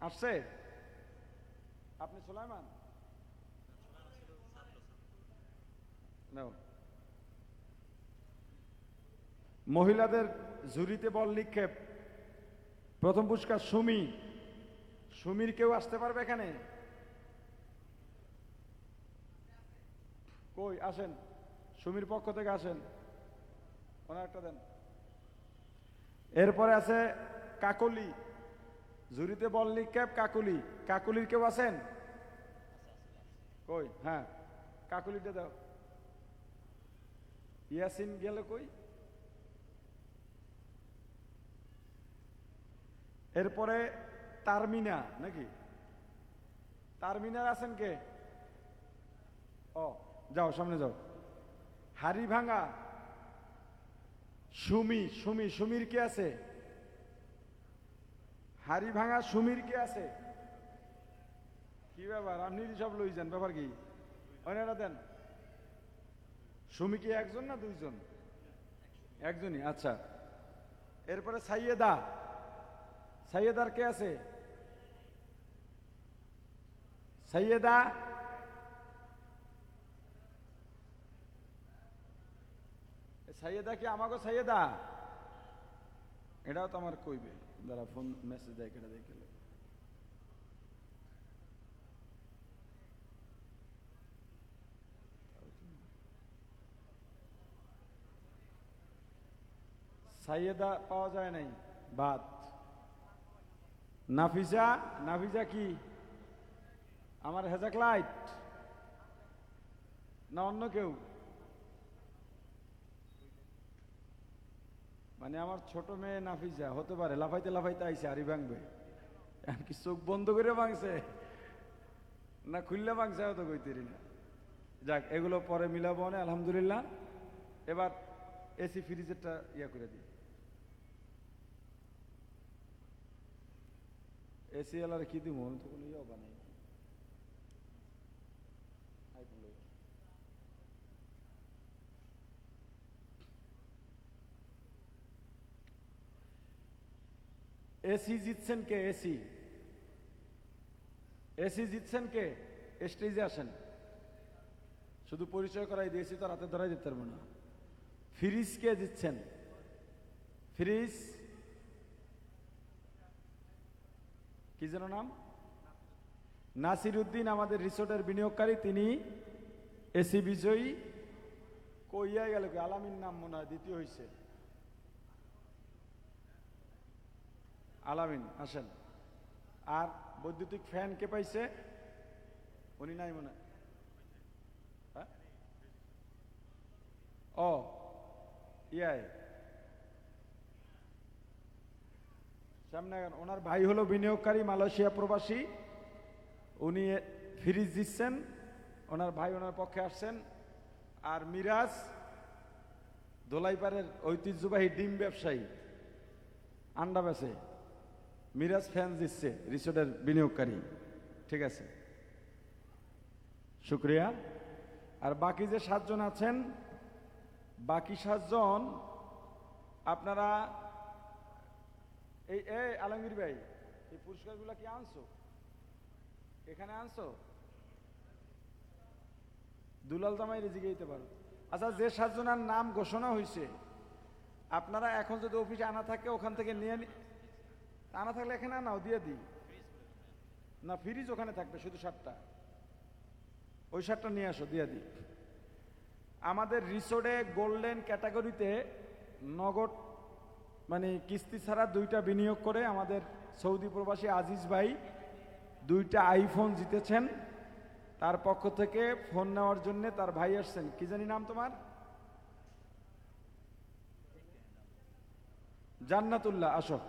S1: আসছে? আপনি সোলাইমান? নাও। মহিলাদের ঝুড়িতে বল নিক্ষেপ, প্রথম পুরস্কার সুমি। সুমির কেউ আসতে পারবে এখানে? কই আসেন, সুমির পক্ষ থেকে আসেন, ওনার একটা দেন। এরপরে আছে কাকলি, ঝুড়িতে বল নিক্ষেপ কাকলি। কাকলির কেউ আছেন? কই? হ্যাঁ, কাকলিটা দাও। ইয়াসিন গেল কই? এরপরে তারমিনা নাকি? তারমিনার আছেন কে? ও, যাও সামনে যাও। হাড়ি ভাঙা সুমি, সুমি, সুমির কে আছে? হাড়ি ভাঙা সুমির কে আছে? কি ব্যাপার, আপনি সব লই যান, ব্যাপার কি? ওনারা দেন। সুমি কি একজন না দুইজন? একজনই, আচ্ছা। এরপরে সাইয়েদা, সাইয়েদার কে আছে? সাইয়েদা, সাইয়েদা কি আমাকে? সাইয়েদা এটাও তো আমার কইবে, যারা ফোন মেসেজ দেয় কেটে দেখে। সাইয়েদা পাওয়া যায় নাই, বাদ। নাফিজা, নাফিজা কি আমার হেজাক লাইট না অন্য কেউ? মানে আমার ছোট মেয়ে নাফিজা হতে পারে, লাফাইতে লাফাইতে আইসে, আরি ভাঙবে কি চোখ বন্ধ করে ভাঙছে না খুললে ভাঙছে হয়তো কইতেরি না। যাক, এগুলো পরে মিলাবো না, আলহামদুলিল্লাহ। এবার এসি ফ্রিজেরটা ইয়া করে দিই। এসি এলার কি দিব, তো কোনো ইয়ে বানাই। এসি জিতছেন কে? এসি, এসি জিতছেন কে? স্টেজে আসেন, শুধু পরিচয় করাই দিয়েছি তো, রাতে ধরাই দিতে পারবো না। ফ্রিজ কে জিতছেন? ফ্রিজ কি যেন নাম? নাসির উদ্দিন, আমাদের রিসোর্টের বিনিয়োগকারী, তিনি এসি বিজয়ী। কইয়া গেল কি? আলামিন নাম মনে হয় দ্বিতীয় হয়েছে। আলামিন আসেন। আর বৈদ্যুতিক ফ্যান কে পাইছে? উনি নাই মনে হয়। হ্যাঁ? ও ইয়াই সামনে। ওনার ভাই হলো বিনিয়োগকারী, মালয়েশিয়া প্রবাসী। উনি ফ্রিজ দিচ্ছেন, ওনার ভাই ওনার পক্ষে আসছেন। আর মিরাজ দোলাইপাড়ের ঐতিহ্যবাহী ডিম ব্যবসায়ী, আন্ডা বেচে। মিরাজ ফ্যান দিচ্ছে, রিসোর্টের বিনিয়োগকারী। ঠিক আছে, শুক্রিয়া। আর বাকি যে 7 জন আছেন, বাকি 7 জন আপনারা এই আলমগীর ভাই, এই পুরস্কারগুলো কি আনছো? এখানে আনছো? দুলাল জামাই রেজিগেইতে পারো। আচ্ছা, যে 7 জনের নাম ঘোষণা হয়েছে, আপনারা এখন যদি অফিসে আনা থাকে ওখান থেকে নিয়ে আনা থাকলে এখানে আনাও, দিয়ে দিই। না ফ্রিজ ওখানে থাকবে, শুধু শার্টটা, ওই শার্টটা নিয়ে আসো, দিয়ে দিই। আমাদের রিসোর্টে গোল্ডেন ক্যাটাগরিতে নগদ মানে কিস্তি ছাড়া 2টা বিনিয়োগ করে আমাদের সৌদি প্রবাসী আজিজ ভাই 2টা আইফোন জিতেছেন। তার পক্ষ থেকে ফোন নেওয়ার জন্য তার ভাই আসছেন, কি জানি নাম তোমার? জান্নাতুল্লাহ, আসো।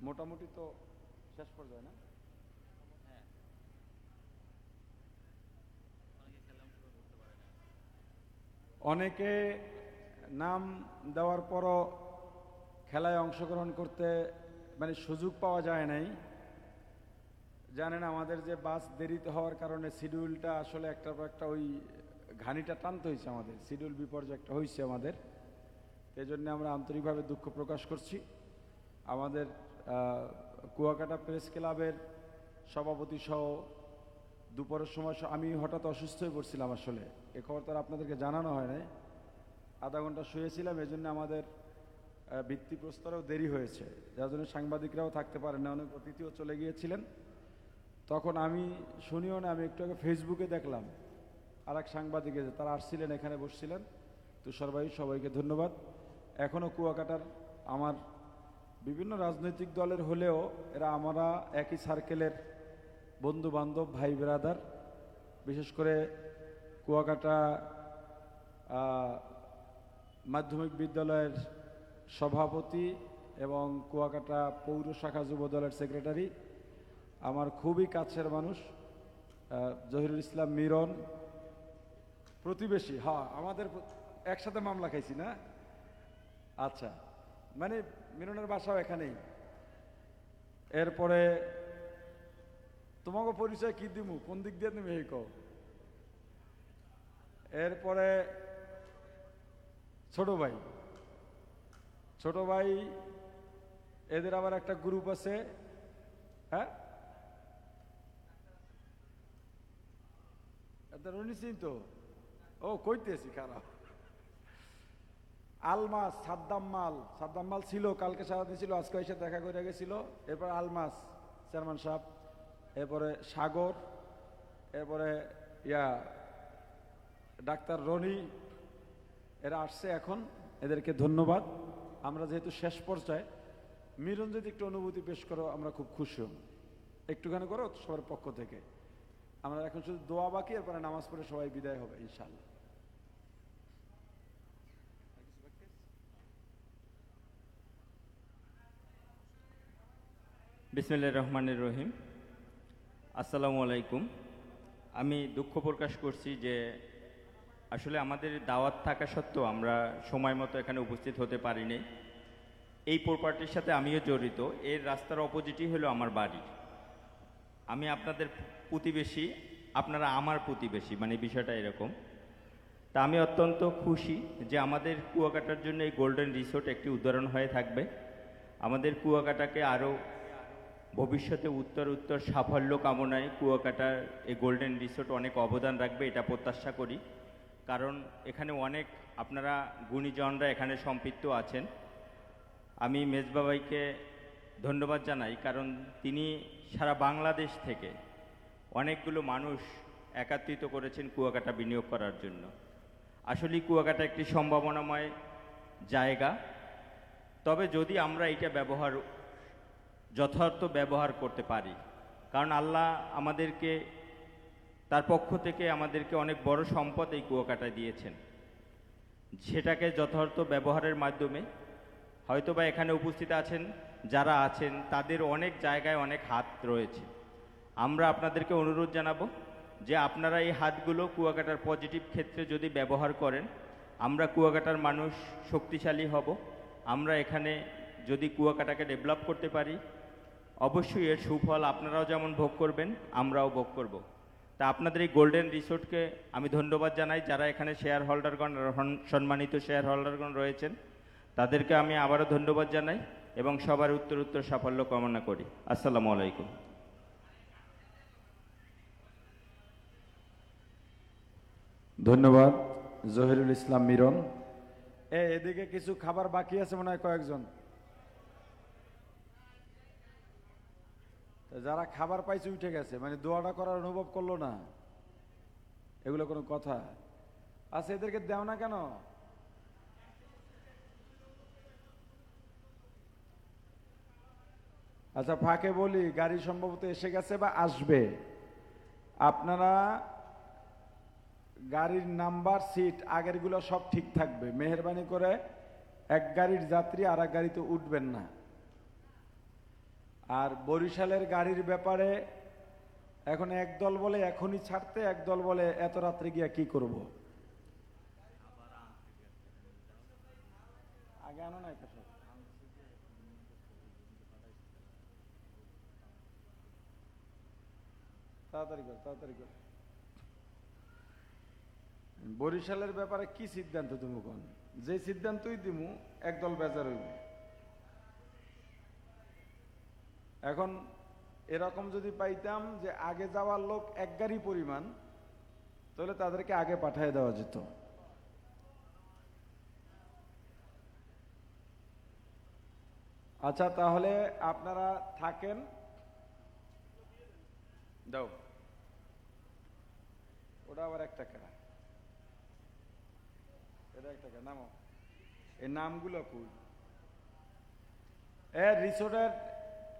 S1: মোটামুটি তো শেষ পর্যায়ে না? অনেকে নাম দেওয়ার পরও খেলায় অংশগ্রহণ করতে মানে সুযোগ পাওয়া যায় নাই। জানেন আমাদের যে বাস দেরিতে হওয়ার কারণে শিডিউলটা আসলে একটার পর একটা ওই ঘানিটা টানতে হয়েছে, আমাদের শিডিউল বিপর্যয় একটা হয়েছে আমাদের। এই জন্য আমরা আন্তরিকভাবে দুঃখ প্রকাশ করছি। আমাদের কুয়াকাটা প্রেস ক্লাবের সভাপতি সহ দুপুরের সময় আমি হঠাৎ অসুস্থ হয়ে পড়ছিলাম, আসলে এ খবর তো আর আপনাদেরকে জানানো হয় নাই। আধা ঘন্টা শুয়েছিলাম, এই জন্য আমাদের ভিত্তিপ্রস্তরেও দেরি হয়েছে, যার জন্য সাংবাদিকরাও থাকতে পারেন না, অনেক অতিথিও চলে গিয়েছিলেন। তখন আমি শুনিও না, আমি একটু আগে ফেসবুকে দেখলাম আর এক সাংবাদিকে যে তারা আসছিলেন, এখানে বসছিলেন। তুষার ভাই, সবাইকে ধন্যবাদ। এখনও কুয়াকাটার আমার বিভিন্ন রাজনৈতিক দলের হলেও এরা আমরা একই সার্কেলের বন্ধু বান্ধব, ভাই ব্রাদার। বিশেষ করে কুয়াকাটা মাধ্যমিক বিদ্যালয়ের সভাপতি এবং কুয়াকাটা পৌর শাখা যুব দলের সেক্রেটারি আমার খুবই কাছের মানুষ, জহিরুল ইসলাম মিরন, প্রতিবেশী। হ্যাঁ, আমাদের একসাথে মামলা খাইছি না? আচ্ছা, মানে মিরনের বাসাও এখানেই। এরপরে তোমাকে পরিচয় কি দিমু, কোন দিক দিয়ে তুমি এই কও? এরপরে ছোট ভাই, ছোট ভাই এদের আবার একটা গ্রুপ আছে। হ্যাঁ, রনিসিং তো, ও কইতেছি খারাপ। আলমাস, সাদ্দাম মাল ছিল, কালকে সারাদিন ছিল, আজকে এসে দেখা করে গেছিল। এরপর আলমাস চেয়ারম্যান সাহেব, এরপরে সাগর, এরপরে ডাক্তার রনি, এরা আসছে এখন, এদেরকে ধন্যবাদ। আমরা যেহেতু শেষ পর্যায়ে, মিরন যদি একটু অনুভূতি পেশ করো আমরা খুব খুশি হব, একটুখানি করো সবার পক্ষ থেকে। আমরা এখন শুধু দোয়া বাকি, এরপরে নামাজ পড়ে সবাই বিদায় হবে ইনশাআল্লাহ।
S10: বিসমিল্লাহির রহমানির রহিম। আসসালামু আলাইকুম। আমি দুঃখ প্রকাশ করছি যে আসলে আমাদের দাওয়াত থাকা সত্ত্বেও আমরা সময় মতো এখানে উপস্থিত হতে পারিনি। এই প্রপার্টির সাথে আমিও জড়িত। এর রাস্তার অপোজিটই হলো আমার বাড়ি। আমি আপনাদের প্রতিবেশী, আপনারা আমার প্রতিবেশী, মানে বিষয়টা এরকম। তা আমি অত্যন্ত খুশি যে আমাদের কুয়াকাটার জন্য এই গোল্ডেন রিসোর্ট একটি উদাহরণ হয়ে থাকবে। আমাদের কুয়াকাটাকে আরও ভবিষ্যতে উত্তর সাফল্য কামনায় কুয়াকাটার এই গোল্ডেন রিসোর্ট অনেক অবদান রাখবে, এটা প্রত্যাশা করি। কারণ এখানে অনেক আপনারা গুণীজনরা এখানে সম্পৃক্ত আছেন। আমি মেজবা ভাইকে ধন্যবাদ জানাই, কারণ তিনি সারা বাংলাদেশ থেকে অনেকগুলো মানুষ একত্রিত করেছেন কুয়াকাটা বিনিয়োগ করার জন্য। আসলেই কুয়াকাটা একটি সম্ভাবনাময় জায়গা। তবে যদি আমরা এটা যথার্থ ব্যবহার করতে পারি, কারণ আল্লাহ আমাদেরকে তার পক্ষ থেকে আমাদেরকে অনেক বড় সম্পদ এই কুয়াকাটায় দিয়েছেন। সেটাকে যথার্থ ব্যবহারের মাধ্যমে হয়তোবা এখানে উপস্থিত আছেন যারা আছেন তাদের অনেক জায়গায় অনেক হাত রয়েছে। আমরা আপনাদেরকে অনুরোধ জানাবো যে আপনারা এই হাতগুলো কুয়াকাটার পজিটিভ ক্ষেত্রে যদি ব্যবহার করেন, আমরা কুয়াকাটার মানুষ শক্তিশালী হব। আমরা এখানে যদি কুয়াকাটাকে ডেভেলপ করতে পারি, অবশ্যই এর সুফল আপনারাও যেমন ভোগ করবেন, আমরাও ভোগ করব। তা আপনাদের এই গোল্ডেন রিসোর্টকে আমি ধন্যবাদ জানাই, যারা এখানে শেয়ার হোল্ডারগণ সম্মানিত শেয়ার হোল্ডারগণ রয়েছেন তাদেরকে আমি আবারও ধন্যবাদ জানাই এবং সবার উত্তর সাফল্য কামনা করি। আসসালামু আলাইকুম।
S1: ধন্যবাদ জহিরুল ইসলাম মিরন। এদিকে কিছু খাবার বাকি আছে মনে হয় কয়েকজন। তো যারা খাবার পাইছে উঠে গেছে, মানে দোয়াটা করার অনুভব করলো না, এগুলো কোনো কথা? আচ্ছা, এদেরকে দেও না কেন? আচ্ছা, ফাঁকে বলি, গাড়ি সম্ভবত এসে গেছে বা আসবে। আপনারা গাড়ির নাম্বার, সিট আগেরগুলো সব ঠিক থাকবে। মেহেরবানি করে এক গাড়ির যাত্রী আর এক গাড়িতে উঠবেন না। আর বরিশালের গাড়ির ব্যাপারে এখন একদল বলে এখনই ছাড়তে, একদল বলে এত রাত্রে গিয়া কি করব। আগে আনো না, তাড়াতাড়ি কর, তাড়াতাড়ি কর। বরিশালের ব্যাপারে কি সিদ্ধান্ত তুমি কোন? যে সিদ্ধান্তই দিমু একদল বেজার হইব। এখন এরকম যদি পাইতাম যে আগে যাওয়ার লোক এক গাড়ি পরিমাণ, তাহলে তাদেরকে আগে পাঠিয়ে দেওয়া যেত। আচ্ছা, তাহলে আপনারা থাকেন। দাও, ওটা আবার 1 টাকা, এটা 1 টাকা। নামো, এই নামগুলো কই? রিসোর্টের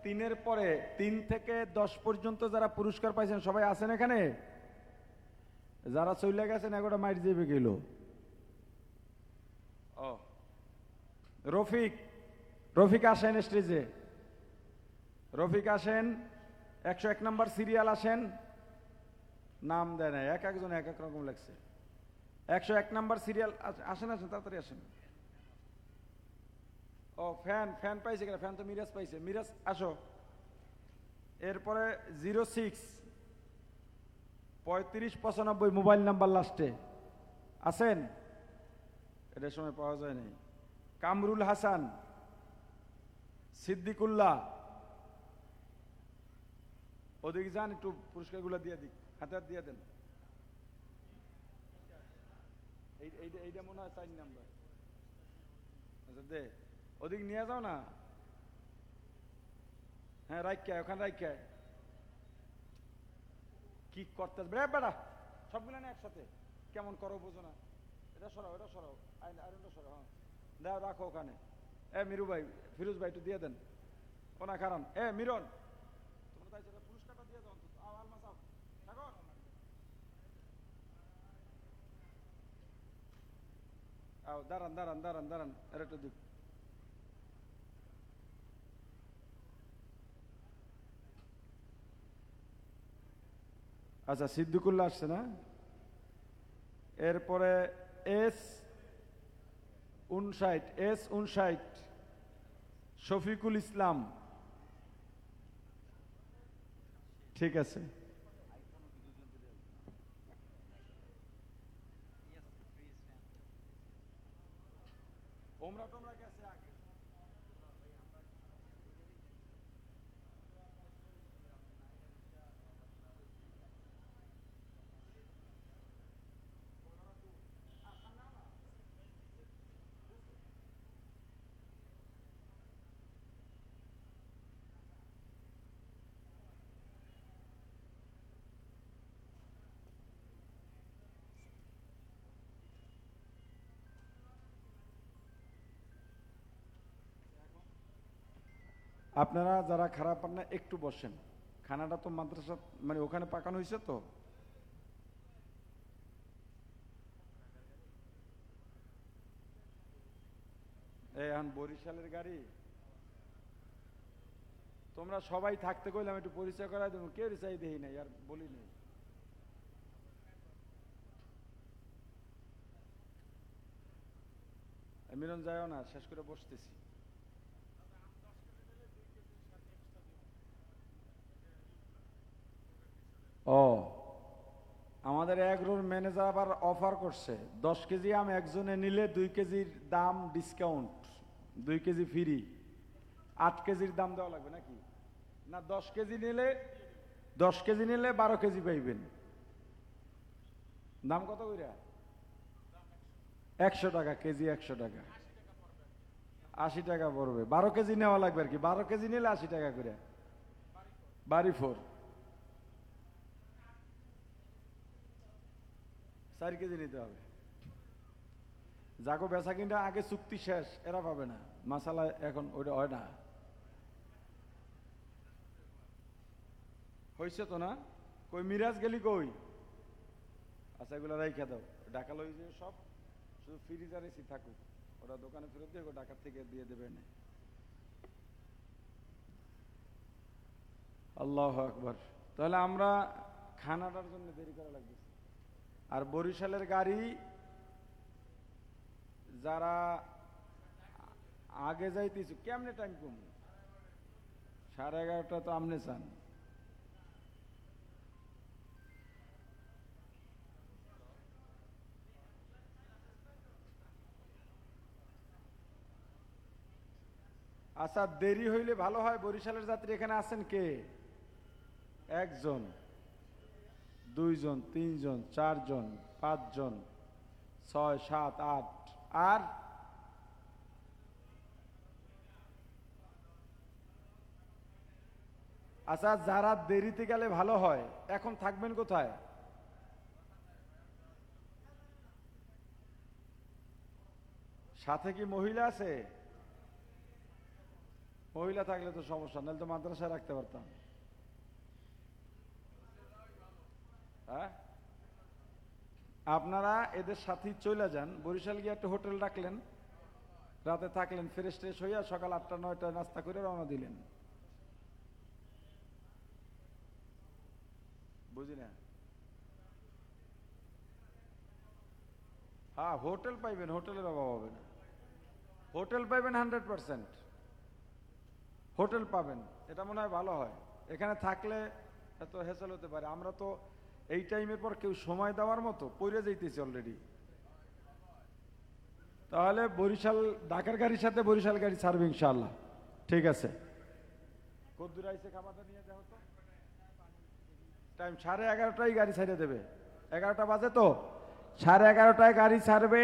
S1: 3-এর পরে 3 থেকে 10 পর্যন্ত যারা পুরস্কার পাইছেন সবাই আছেন এখানে? যারা চলে গেছেন এগোটা মাইট যাবে গেল। ও রফিক, রফিক আসেন স্টেজে। রফিক আসেন, 101 নম্বর সিরিয়াল আসেন। নাম দেয় না, এক একজন এক এক রকম লাগছে। 101 নম্বর সিরিয়াল আসেন, আসেন তাড়াতাড়ি আসেন। ও ফ্যান পাইছে কিনা? ফ্যান তো মিরাজ পাইছে। মিরাজ আসো। এরপরে 06 3595 মোবাইল নাম্বার লাস্টে আছেন? এটার সময় পাওয়া যায় নাই। কামরুল হাসান, সিদ্দিকুল্লাহ, ওদিকে যান, একটু পুরস্কারগুলো দিয়ে দিক, হাতে হাত দিয়ে দেন। এইটা মনে হয় 4 নাম্বার। আচ্ছা দে, ওদিক নিয়ে যাও না। হ্যাঁ, রাইখায়, ওখানে রাইখায়। কি করতে বেড়া, সবগুলো না একসাথে কেমন করো বোঝো না। এটা সরাও, এটা সরাও, আয়রনটা সরাও। হ্যাঁ দাও, রাখো ওখানে। মিরু ভাই, ফিরোজ ভাই একটু দিয়ে দেন। ওনা কারণ মিরন, তোমরা তাই পুরস্কারটা দিয়ে দাও অন্তত। আলমাস আও, থাকো। দাঁড়ান দাঁড়ান দাঁড়ান দাঁড়ান, আর একটু দিক। আচ্ছা, সিদ্দিকুল্লাহ আসছে না? এরপরে S59 শফিকুল ইসলাম। ঠিক আছে। ওমরা টোমরা গেছে আগে। আপনারা যারা খারাপ পান না একটু বসেন। খানাটা তো মাদ্রাসা মানে ওখানে পাকানো হয়েছে তো। এখন বরিশালের গাড়ি, তোমরা সবাই থাকতে কইলাম একটু পরিচয় করাই দেবো। কেউ চাই দেই নাই আর বলি নাই। মিলন যায়ও না, শেষ করে বসতেছি। ও আমাদের এগ্রোর ম্যানেজার আবার অফার করছে 10 কেজি আম একজনে নিলে 2 কেজির দাম ডিসকাউন্ট, 2 কেজি ফ্রি, 8 কেজির দাম দেওয়া লাগবে নাকি না? 10 কেজি নিলে 12 কেজি পাইবেন। দাম কত কইরা? 100 টাকা কেজি, 100 টাকা, 80 টাকা পড়বে। 12 কেজি নেওয়া লাগবে আর কি, 12 কেজি নিলে 80 টাকা করে। বাড়ি 4 4 কেজি নিতে হবে। যাকো বেচা কিনটা আগে চুক্তি শেষ, এরা পাবে না মাসালা, এখন ওইটা হয় না। হয়েছে তো না? কই মিরাজ গেলি কই? আচ্ছা এগুলো রাইখা দাও, ঢাকা লই যে সব, শুধু ফ্রিজার এসি থাকুক, ওরা দোকানে ফেরত দিয়ে ঢাকা থেকে দিয়ে দেবে না। আল্লাহ আকবার। তাহলে আমরা খানাটার জন্য দেরি করা লাগবে। আর বরিশালের গাড়ি যারা আগে যাইতেছে কেমনে টাইম কম? 11:30 তো আমনে চান। আচ্ছা দেরি হইলে ভালো হয়। বরিশালের যাত্রী এখানে আছেন কে? 1 জন, 2 জন, 3 জন, 4 জন, 5 জন, 6, 7, 8 আর আচ্ছা যারা দেরিতে গেলে ভালো হয়, এখন থাকবেন কোথায়? সাথে কি মহিলা আছে? মহিলা থাকলে তো সমস্যা, নাহলে তো মাদ্রাসায় রাখতে পারতাম। হ্যাঁ, আপনারা এদের সাথে চলে যান, বরিশাল গিয়ে একটা হোটেল রাখলেন, রাতে থাকলেন, ফ্রেশ ট্রেশ হইয়া সকাল 8টা 9টায় নাস্তা করে রওনা দিলেন। বুঝি না? হ্যাঁ হোটেল পাইবেন, হোটেলের অভাব হবে না। হোটেল পাইবেন 100%, হোটেল পাবেন, এটা মনে হয় ভালো হয়। এখানে থাকলে এত হেসেল হতে পারে। আমরা তো এই টাইমের পর কেউ সময় দেওয়ার মতো পড়ে যাইতেছি অলরেডি। তাহলে বরিশাল ঢাকার গাড়ির সাথে বরিশাল গাড়ি ছাড়বে ইনশাআল্লাহ। ঠিক আছে, কদ্দুর আইসে খাবারটা নিয়ে যাও তো। টাইম 11:30টায় গাড়ি ছেড়ে দেবে, 11টা বাজে তো, 11:30টায় গাড়ি ছাড়বে।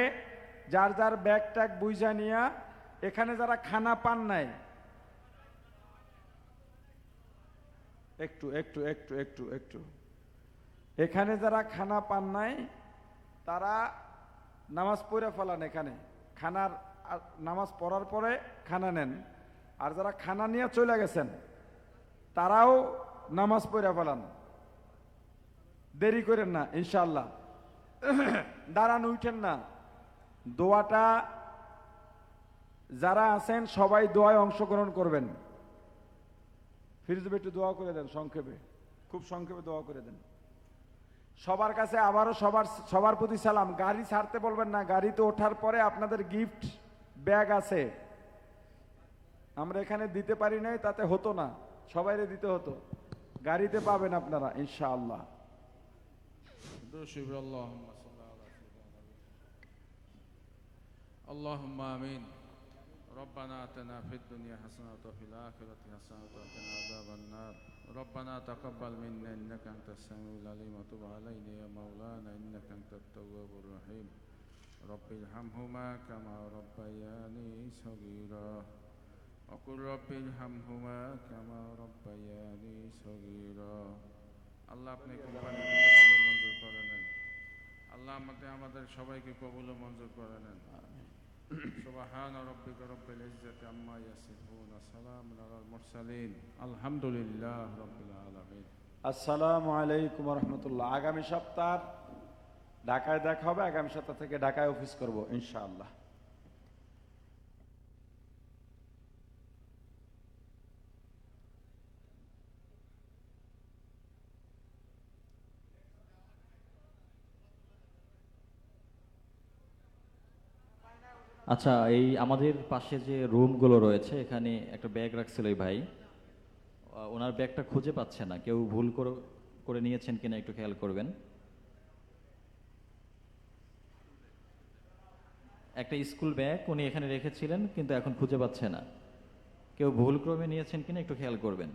S1: যার যার ব্যাগ ট্যাগ বুঝা নিয়া, এখানে যারা খানা পান নাই, একটু একটু একটু একটু একটু এখানে যারা খানা পান নাই তারা নামাজ পড়ে ফেলান। এখানে খানার নামাজ পড়ার পরে খানা নেন। আর যারা খানা নিয়ে চলে গেছেন তারাও নামাজ পড়ে ফেলান, দেরি করেন না ইনশাআল্লাহ। দাঁড়ান, উঠেন না। দোয়াটা যারা আছেন সবাই দোয়ায় অংশগ্রহণ করবেন। ফিরোজ ভাই একটু দোয়া করে দেন সংক্ষেপে, খুব সংক্ষেপে দোয়া করে দেন। সবার কাছে আবারও সবার প্রতি সালাম। গাড়ি ছাড়তে বলবেন না, গাড়িতে ওঠার পরে আপনাদের গিফট ব্যাগ আছে, আমরা এখানে দিতে পারি নাই, তাতে হতো না, সবাইরে দিতে হতো। গাড়িতে পাবেন আপনারা ইনশাআল্লাহ।
S11: اللهم آمين. ربنا آتنا في الدنيا حسنة وفي الآخرة حسنة وقنا عذاب النار. ربنا تقبل منا إنك أنت السميع العليم وتب علينا يا مولانا إنك أنت التواب الرحيم. رب ارحمهما كما ربياني صغيرا وقل رب ارحمهما كما ربياني صغيرا. আল্লাহ আপনি কোম্পানিকে কবুল ও মঞ্জুর করে নেন। আল্লাহ আমাদের সবাইকে কবুল ও মঞ্জুর করে নেন। সুবহান রাব্বিকা রব্বিল ইজ্জাতি আম্মা ইয়াসিফুন ওয়া সালামুন আলাল মুরসালিন আলহামদুলিল্লাহি রাব্বিল আলামিন।
S1: আসসালামু আলাইকুম ওয়া রাহমাতুল্লাহ। আগামী সপ্তাহ ঢাকায় দেখা হবে, আগামী সপ্তাহ থেকে ঢাকায় অফিস করব ইনশাআল্লাহ।
S12: আচ্ছা, এই আমাদের পাশে যে রুমগুলো রয়েছে এখানে একটা ব্যাগ রাখছিল এই ভাই, ওনার ব্যাগটা খুঁজে পাচ্ছে না, কেউ ভুল করে নিয়েছেন কিনা একটু খেয়াল করবেন। একটা স্কুল ব্যাগ উনি এখানে রেখেছিলেন কিন্তু এখন খুঁজে পাচ্ছে না। কেউ ভুলক্রমে নিয়েছেন কিনা একটু খেয়াল করবেন।